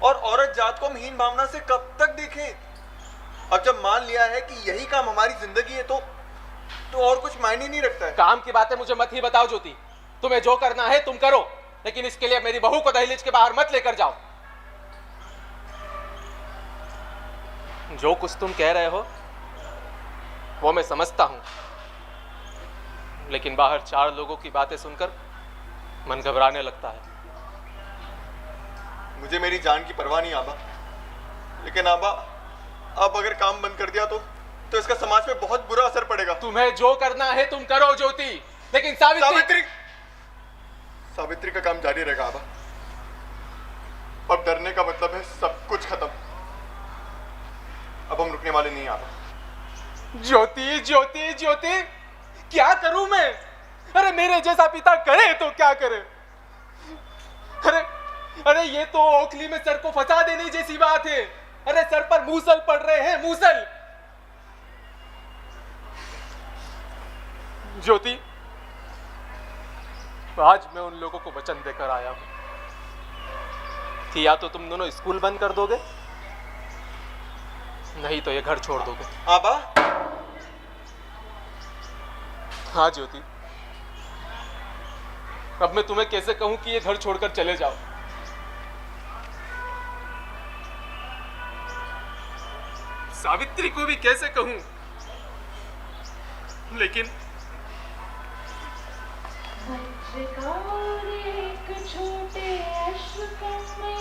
S7: और औरत जात को हम हीन भावना से कब तक देखें? अब जब मान लिया है कि यही काम हमारी जिंदगी है तो और कुछ मायने नहीं रखता है।
S9: काम की बातें मुझे मत ही बताओ ज्योति। तुम्हें जो करना है तुम करो, लेकिन इसके लिए मेरी बहू को दहलीज के बाहर मत लेकर जाओ। जो कुछ तुम कह रहे हो वो मैं समझता हूं, लेकिन बाहर 4 लोगों की बातें सुनकर मन घबराने लगता है।
S7: मुझे मेरी जान की परवाह नहीं आबा, लेकिन आबा अब अगर काम बंद कर दिया तो इसका समाज पे बहुत बुरा असर पड़ेगा।
S9: तुम्हें जो करना है तुम करो ज्योति, लेकिन
S7: सावित्री का काम जारी रहेगा आबा। अब डरने का मतलब है सब कुछ खत्म। अब हम रुकने वाले नहीं आबा।
S9: ज्योति ज्योति ज्योति, क्या करूं मैं? अरे मेरे जैसा पिता करे तो क्या करे? अरे ये तो ओखली में सर को फंसा देने जैसी बात है। अरे सर पर मूसल पड़ रहे हैं, मूसल। ज्योति, आज मैं उन लोगों को वचन देकर आया हूं कि या तो तुम दोनों स्कूल बंद कर दोगे, नहीं तो ये घर छोड़ दोगे।
S7: आबा?
S9: हाँ ज्योति, अब मैं तुम्हें कैसे कहूं कि ये घर छोड़कर चले जाओ? सावित्री को भी कैसे कहूं? लेकिन
S16: एक छोटे अश्व में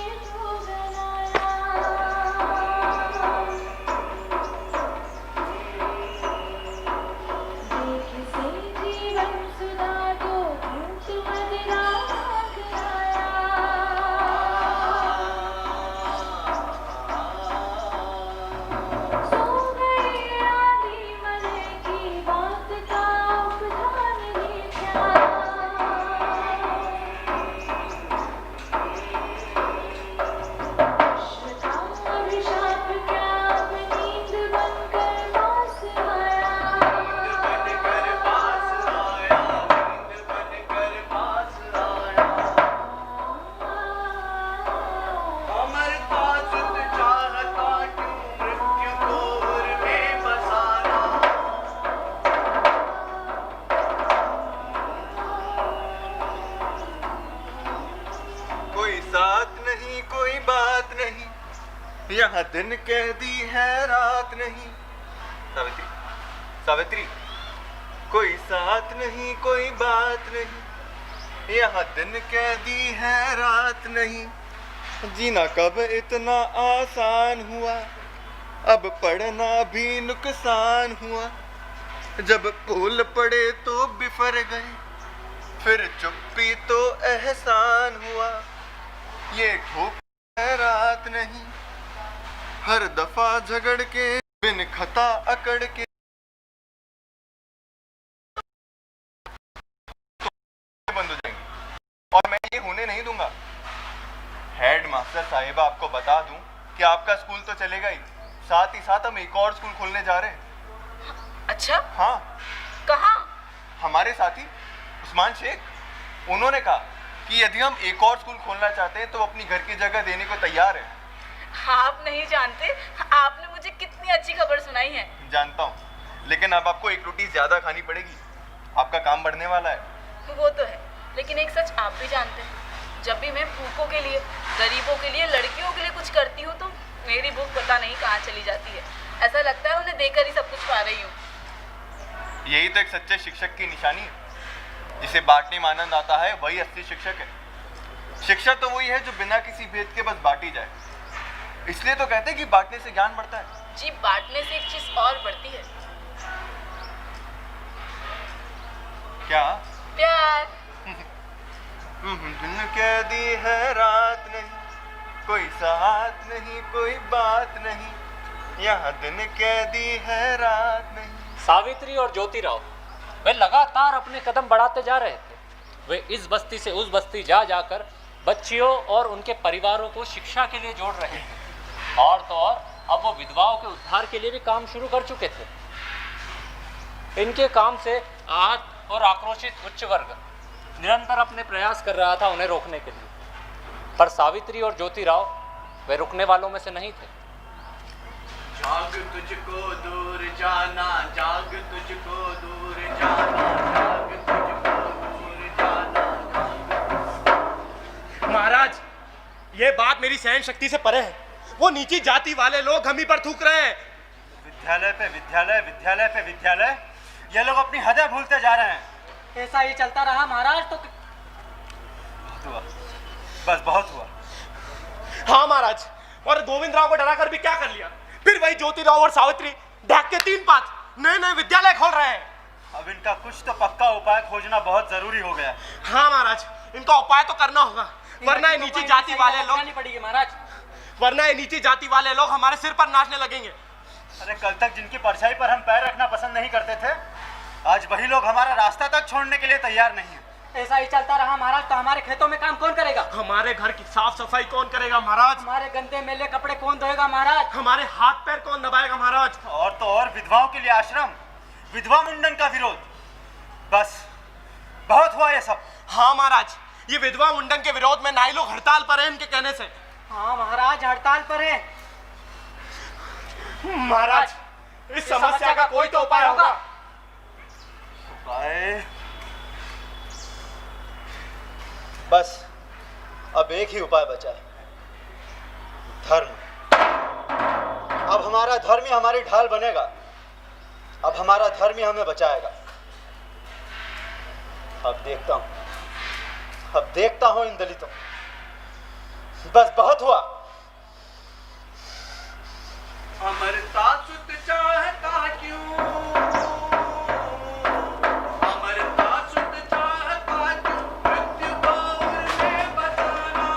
S7: यहाँ दिन कैदी है रात नहीं। सावित्री, सावित्री, कोई साथ नहीं कोई बात नहीं, यहाँ दिन कैदी है रात नहीं। जीना कब इतना आसान हुआ, अब पढ़ना भी नुकसान हुआ। जब फूल पड़े तो बिफर गए, फिर चुप्पी तो एहसान हुआ। ये धूप है रात नहीं, हर दफा झगड़ के बिन खता अकड़ के बंद हो जाएंगी, और मैं ये होने नहीं दूंगा। हेड मास्टर साहिबा, आपको बता दूं कि आपका स्कूल तो चलेगा ही, साथ ही साथ हम एक और स्कूल खोलने जा रहे हैं।
S13: अच्छा?
S7: हाँ।
S13: कहाँ?
S7: हमारे साथी उस्मान शेख, उन्होंने कहा कि यदि हम एक और स्कूल खोलना चाहते हैं तो अपनी घर की जगह देने को तैयार है।
S13: आप नहीं जानते आपने मुझे कितनी अच्छी खबर सुनाई है।
S7: जानता हूँ, लेकिन अब आपको एक रोटी ज्यादा खानी पड़ेगी, आपका काम बढ़ने वाला है।
S13: वो तो है, लेकिन एक सच आप भी जानते हैं, जब भी मैं भूखों के लिए, गरीबों के लिए, लड़कियों के लिए कुछ करती हूँ तो मेरी भूख पता नहीं कहाँ चली जाती है। ऐसा लगता है उन्हें देकर ही सब कुछ पा रही हूँ।
S7: यही तो एक सच्चे शिक्षक की निशानी है। जिसे बांटने में आनंद आता है वही असली शिक्षक है। शिक्षा तो वही है जो बिना किसी भेद के बस बांटी जाए। इसलिए तो कहते हैं कि बांटने से ज्ञान बढ़ता है।
S13: जी, बांटने से एक चीज और बढ़ती है।
S7: क्या?
S13: प्यार।
S7: दिन कैदी है रात नहीं, कोई साथ नहीं कोई बात नहीं, यहाँ दिन कैदी है रात नहीं।
S11: सावित्री और ज्योतिराव वे लगातार अपने कदम बढ़ाते जा रहे थे। वे इस बस्ती से उस बस्ती जा जाकर बच्चियों और उनके परिवारों को शिक्षा के लिए जोड़ रहे थे। और तो और अब वो विधवाओं के उद्धार के लिए भी काम शुरू कर चुके थे। इनके काम से आहत और आक्रोशित उच्च वर्ग निरंतर अपने प्रयास कर रहा था उन्हें रोकने के लिए, पर सावित्री और ज्योतिराव वे रुकने वालों में से नहीं थे।
S12: जाग तुझको दूर जाना, जाग तुझको दूर जाना, जाग तुझको दूर जाना।
S10: महाराज, ये बात मेरी सहन शक्ति से परे है। वो नीची जाति वाले लोग हम ही पर थूक रहे हैं।
S15: विद्यालय पे विद्यालय, विद्यालय पे विद्यालय, ये लोग अपनी हदें भूलते जा रहे हैं।
S14: ऐसा ही चलता रहा महाराज तो
S15: बहुत हुआ, बस बहुत हुआ।
S10: हाँ महाराज, और गोविंद राव को डराकर भी क्या कर लिया। फिर वही ज्योतिराव और सावित्री ढाक के 3 पात नए नए विद्यालय खोल रहे हैं।
S15: अब इनका कुछ तो पक्का उपाय खोजना बहुत जरूरी हो गया।
S10: हाँ महाराज, इनका उपाय तो करना होगा, वरना ये नीची जाति वाले लोग
S14: नहीं पड़ेगी महाराज,
S10: वरना ये नीची जाति वाले लोग हमारे सिर पर नाचने लगेंगे।
S15: अरे कल तक जिनकी परछाई पर हम पैर रखना पसंद नहीं करते थे, आज वही लोग हमारा रास्ता तक छोड़ने के लिए तैयार नहीं है।
S14: ऐसा ही चलता रहा महाराज तो हमारे खेतों में काम कौन करेगा?
S10: हमारे घर की साफ सफाई कौन करेगा महाराज?
S14: हमारे गंदे मेले कपड़े कौन धोएगा महाराज?
S10: हमारे हाथ पैर कौन दबाएगा महाराज?
S15: और तो और विधवाओं के लिए आश्रम, विधवा मुंडन का विरोध, बस बहुत हुआ ये सब।
S10: हाँ महाराज, ये विधवा मुंडन के विरोध में नाई लोग हड़ताल पर हैं इनके कहने से।
S14: हाँ महाराज, हड़ताल पर है।
S10: महाराज, इस समस्या का कोई तो उपाय होगा।
S15: उपाय? बस अब एक ही उपाय बचा है, धर्म। अब हमारा धर्म ही हमारी ढाल बनेगा, अब हमारा धर्म ही हमें बचाएगा। अब देखता हूं इन दलितों, बस बहुत हुआ।
S12: अमरता सुत चाहता क्यों, अमरता सुत चाहता क्यों, मृत्यु बाउल में बचाना।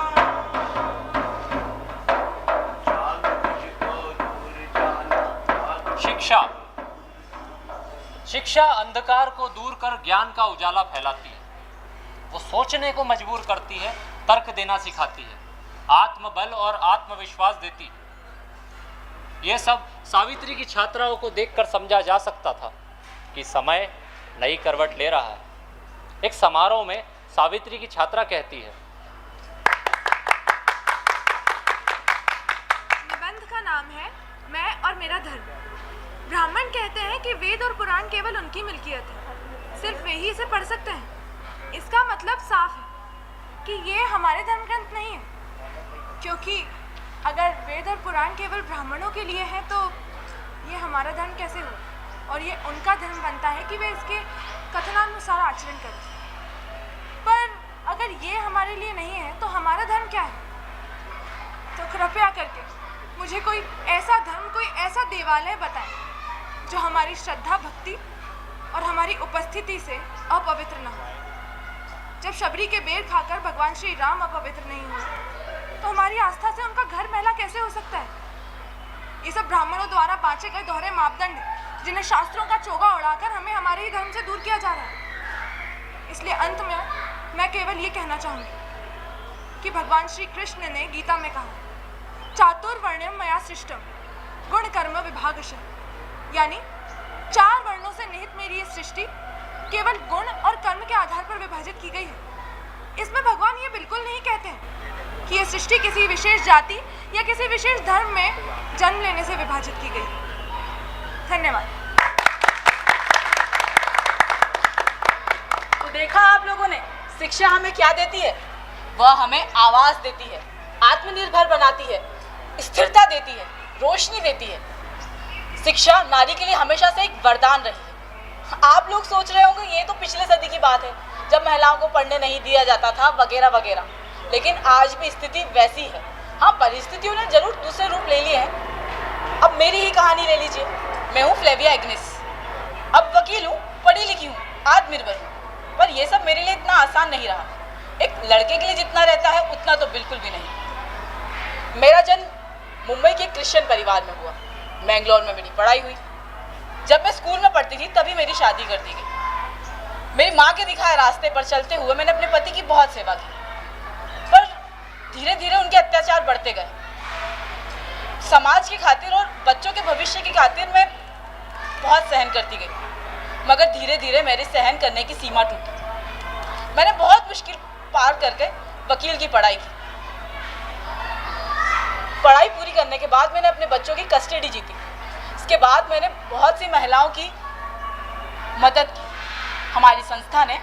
S12: जाग तुझको दूर जाना।
S11: शिक्षा अंधकार को दूर कर ज्ञान का उजाला फैलाती है। वो सोचने को मजबूर करती है, तर्क देना सिखाती है, आत्मबल और आत्मविश्वास देती है। यह सब सावित्री की छात्राओं को देखकर समझा जा सकता था कि समय नई करवट ले रहा है। एक समारोह में सावित्री की छात्रा कहती है,
S17: निबंध का नाम है मैं और मेरा धर्म। ब्राह्मण कहते हैं कि वेद और पुराण केवल उनकी मिल्कियत है, सिर्फ वे ही इसे पढ़ सकते हैं। इसका मतलब साफ है कि ये हमारे धर्म ग्रंथ नहीं है, क्योंकि अगर वेद और पुराण केवल ब्राह्मणों के लिए है तो ये हमारा धर्म कैसे हो, और ये उनका धर्म बनता है कि वे इसके कथनानुसार आचरण करें। पर अगर ये हमारे लिए नहीं है तो हमारा धर्म क्या है? तो कृपया करके मुझे कोई ऐसा धर्म, कोई ऐसा देवालय बताएं जो हमारी श्रद्धा भक्ति और हमारी उपस्थिति से अपवित्र न हो। जब शबरी के बेर खाकर भगवान श्री राम अपवित्र नहीं हुए तो हमारी आस्था से उनका घर मैला कैसे हो सकता है? ये सब ब्राह्मणों द्वारा बांचे गए दोहरे मापदंड हैं, जिन्हें शास्त्रों का चोगा उड़ाकर हमें हमारे ही धर्म से दूर किया जा रहा है। इसलिए अंत में मैं केवल ये कहना चाहूँगी कि भगवान श्री कृष्ण ने गीता में कहा, चातुर्वर्ण्यम मया सृष्टम गुण कर्म विभागशः, यानी 4 वर्णों से निहित मेरी ये सृष्टि केवल गुण और कर्म के आधार पर विभाजित की गई है। इसमें भगवान ये बिल्कुल नहीं कहते हैं कि ये सृष्टि किसी विशेष जाति या किसी विशेष धर्म में जन्म लेने से विभाजित की गई है। धन्यवाद।
S13: तो देखा आप लोगों ने, शिक्षा हमें क्या देती है? वह हमें आवाज देती है, आत्मनिर्भर बनाती है, स्थिरता देती है, रोशनी देती है। शिक्षा नारी के लिए हमेशा से एक वरदान रही है। आप लोग सोच रहे होंगे ये तो पिछले सदी की बात है, जब महिलाओं को पढ़ने नहीं दिया जाता था वगैरह वगैरह, लेकिन आज भी स्थिति वैसी है। हाँ, परिस्थितियों ने जरूर दूसरे रूप ले लिए हैं। अब मेरी ही कहानी ले लीजिए। मैं हूँ फ्लेविया एग्निस, अब वकील हूँ, पढ़ी लिखी हूँ, आत्मनिर्भर हूँ, पर यह सब मेरे लिए इतना आसान नहीं रहा। एक लड़के के लिए जितना रहता है उतना तो बिल्कुल भी नहीं। मेरा जन्म मुंबई के क्रिश्चियन परिवार में हुआ। मैंगलोर में मेरी पढ़ाई हुई। जब मैं स्कूल में पढ़ती थी तभी मेरी शादी कर दी गई। मेरी माँ के दिखाए रास्ते पर चलते हुए मैंने अपने पति की बहुत सेवा की, पर धीरे धीरे उनके अत्याचार बढ़ते गए। समाज की खातिर और बच्चों के भविष्य की खातिर मैं बहुत सहन करती गई। मगर धीरे धीरे मेरे सहन करने की सीमा टूटी। मैंने बहुत मुश्किल पार करके वकील की पढ़ाई की। पढ़ाई पूरी करने के बाद मैंने अपने बच्चों की कस्टडी जीती। इसके बाद मैंने बहुत सी महिलाओं की मदद की। हमारी संस्था ने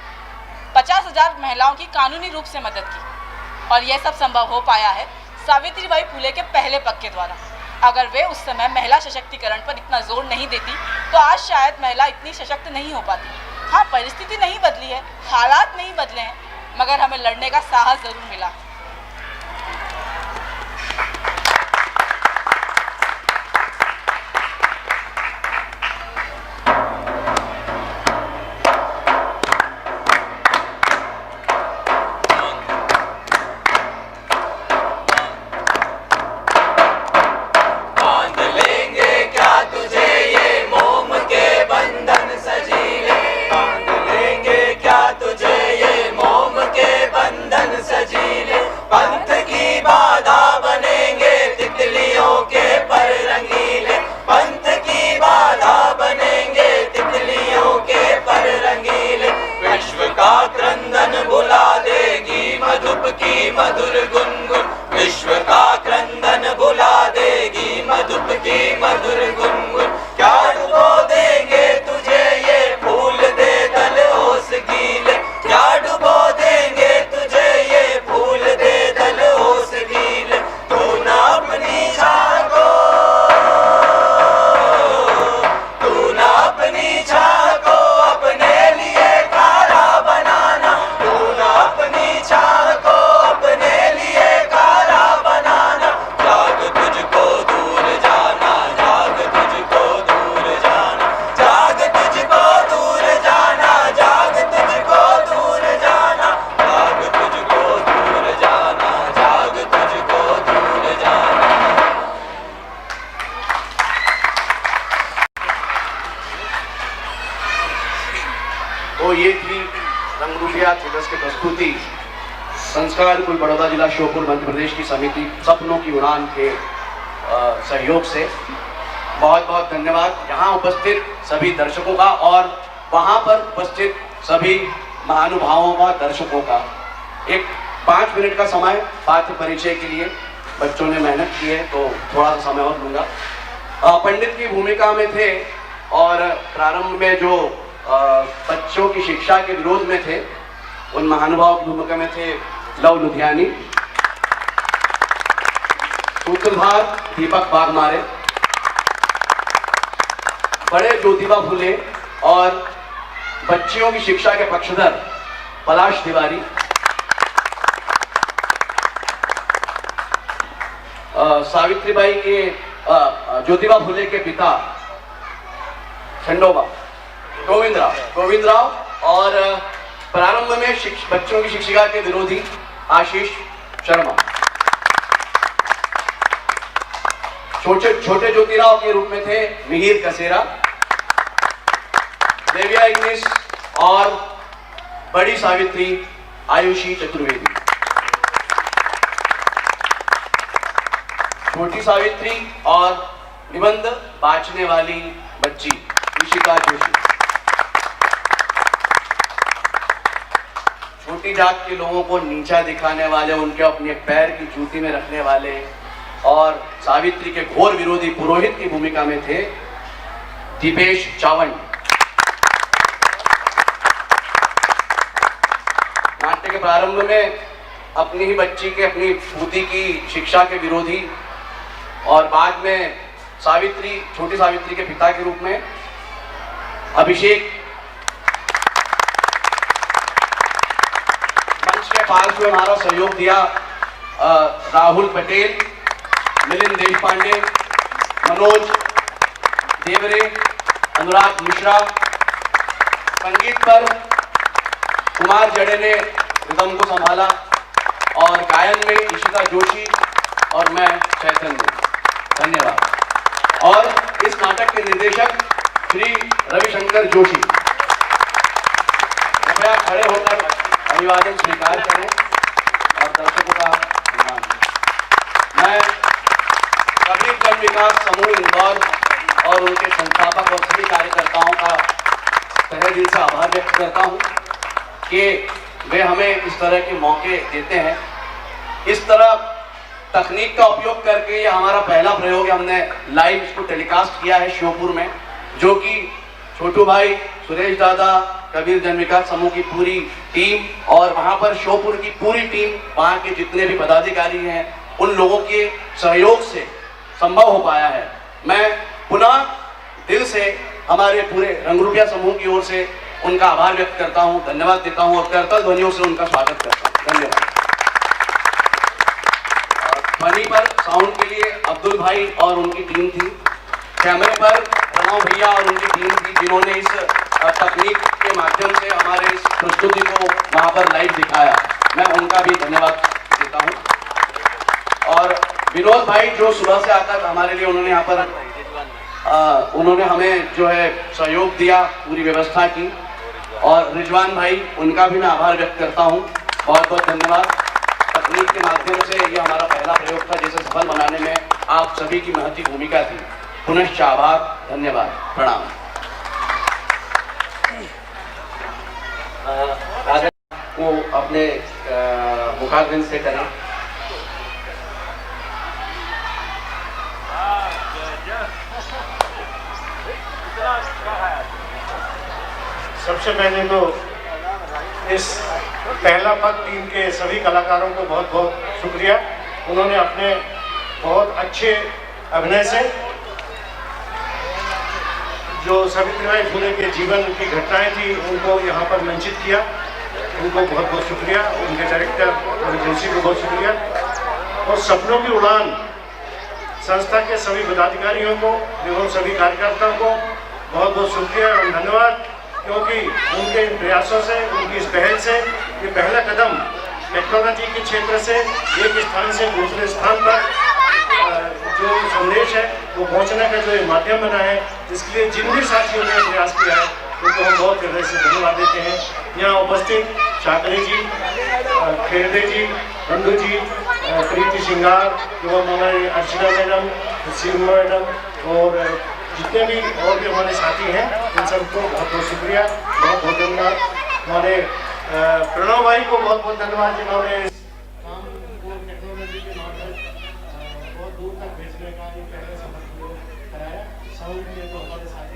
S13: 50,000 महिलाओं की कानूनी रूप से मदद की और यह सब संभव हो पाया है सावित्रीबाई फुले के पहले पग के द्वारा। अगर वे उस समय महिला सशक्तिकरण पर इतना जोर नहीं देती तो आज शायद महिला इतनी सशक्त नहीं हो पाती। हाँ, परिस्थिति नहीं बदली है, हालात नहीं बदले हैं, मगर हमें लड़ने का साहस जरूर मिला।
S12: मधुर गुनगुन विश्व का क्रंदन बुला देगी मधुप की मधुर गुनगुन। क्या डुबो देंगे तुझे ये फूल दे दल ओस गीले, क्या डुबो देंगे तुझे ये फूल दे दल ओस गीले। तू ना अपनी छाह को, तू ना अपनी छाह को अपने लिए खारा बनाना, तू ना अपनी छाह को
S18: ये थी रंगरूपिया थिएटर्स की प्रस्तुति संस्कार कुल बड़ौदा जिला श्योपुर मध्य प्रदेश की समिति सपनों की उड़ान के सहयोग से। बहुत बहुत धन्यवाद यहाँ उपस्थित सभी दर्शकों का और वहाँ पर उपस्थित सभी महानुभावों का, दर्शकों का। एक 5 मिनट का समय पात्र परिचय के लिए बच्चों ने मेहनत की है तो थोड़ा सा समय और लूँगा। पंडित की भूमिका में थे और प्रारंभ में जो बच्चों की शिक्षा के विरोध में थे उन महानुभाव की भूमिका में थे लव लुधियानी, सूत्रधार दीपक बागमारे, बड़े ज्योतिबा फुले और बच्चियों की शिक्षा के पक्षधर पलाश तिवारी, सावित्रीबाई के ज्योतिबा फुले के पिता खंडोबा गोविंद राव और प्रारंभ में बच्चों की शिक्षिका के विरोधी आशीष शर्मा। छोटे ज्योतिराव के रूप में थे मिहिर कसेरा, देविया इंग्लिश और बड़ी सावित्री आयुषी चतुर्वेदी। छोटी सावित्री और निबंध बांचने वाली बच्ची ऋषिका जोशी। छोटी जात के लोगों को नीचा दिखाने वाले, उनके अपने पैर की जूती में रखने वाले और सावित्री के घोर विरोधी पुरोहित की भूमिका में थे दीपेश चावंड। नाट्य के प्रारंभ में अपनी ही बच्ची के, अपनी पूती की शिक्षा के विरोधी और बाद में छोटी सावित्री के पिता के रूप में अभिषेक। पार्श्व में हमारा सहयोग दिया राहुल पटेल, मिलिंद देशपांडे, मनोज देवरे, अनुराग मिश्रा। संगीत पर कुमार जड़े ने रिदम को संभाला और गायन में ऋषिका जोशी और मैं चैतन्य। धन्यवाद। और इस नाटक के निर्देशक श्री रविशंकर जोशी। कृपया खड़े होकर अभिवादन स्वीकार करें और दर्शकों का सम्मान करें। मैं सभी जन विकास समूह इंदौर और उनके संस्थापक और सभी कार्यकर्ताओं का करता हूँ कि वे हमें इस तरह के मौके देते हैं। इस तरह तकनीक का उपयोग करके ये हमारा पहला प्रयोग है, हमने लाइव इसको टेलीकास्ट किया है श्योपुर में, जो कि छोटू भाई, सुरेश दादा, कबीर जन विकास समूह की पूरी टीम और वहाँ पर श्योपुर की पूरी टीम, वहाँ के जितने भी पदाधिकारी हैं, उन लोगों के सहयोग से संभव हो पाया है। मैं पुनः दिल से हमारे पूरे रंगरूपिया समूह की ओर से उनका आभार व्यक्त करता हूँ, धन्यवाद देता हूँ और करतल ध्वनियों से उनका स्वागत करता हूँ। धन्यवाद। ध्वनि पर साउंड के लिए अब्दुल भाई और उनकी टीम थी, कैमरे पर प्रणव भैया और उनकी टीम थी, जिन्होंने इस तकनीक के माध्यम से हमारे इस प्रस्तुति को वहाँ पर लाइव दिखाया। मैं उनका भी धन्यवाद देता हूँ। और विनोद भाई जो सुबह से आकर हमारे लिए उन्होंने यहाँ पर उन्होंने हमें जो है सहयोग दिया, पूरी व्यवस्था की। और रिजवान भाई, उनका भी मैं आभार व्यक्त करता हूँ, बहुत बहुत धन्यवाद। तकनीक के माध्यम से ये हमारा पहला प्रयोग था, जिसे सफल बनाने में आप सभी की महती भूमिका थी। पुनश्च आभार, धन्यवाद, प्रणाम।
S3: को अपने मुखाग्रंथ से करें।
S5: सबसे पहले तो इस पहला पग टीम के सभी कलाकारों को बहुत बहुत शुक्रिया। उन्होंने अपने बहुत अच्छे अभिनय से जो सावित्रीबाई फुले के जीवन की घटनाएं थी उनको यहाँ पर मंचित किया। उनको बहुत बहुत शुक्रिया। उनके डायरेक्टर रवि जोशी को बहुत शुक्रिया। और सपनों की उड़ान संस्था के सभी पदाधिकारियों को एवं सभी कार्यकर्ताओं को बहुत बहुत शुक्रिया और धन्यवाद, क्योंकि उनके प्रयासों से, उनकी इस पहल से ये पहला कदम टेक्नोलॉजी के क्षेत्र से एक स्थान से दूसरे स्थान पर जो संदेश है वो पहुंचने का जो माध्यम बना है, इसके लिए जिन भी साथियों ने प्रयास किया है उनको हम बहुत हृदय से धन्यवाद देते हैं। यहाँ उपस्थित चाकरे जी, खेरदे जी, बंधु जी, प्रीति सिंगार एवं हमारे अर्चना मैडम, सीमा मैडम और जितने भी और भी हमारे साथी हैं, इन सबको बहुत बहुत शुक्रिया, बहुत बहुत धन्यवाद। हमारे प्रणव भाई को बहुत बहुत धन्यवाद, जिन्होंने काम को टेक्नोलॉजी के माध्यम बहुत दूर तक भेजने का एक पहले सफल कराया। साउंड में तो हमारे साथ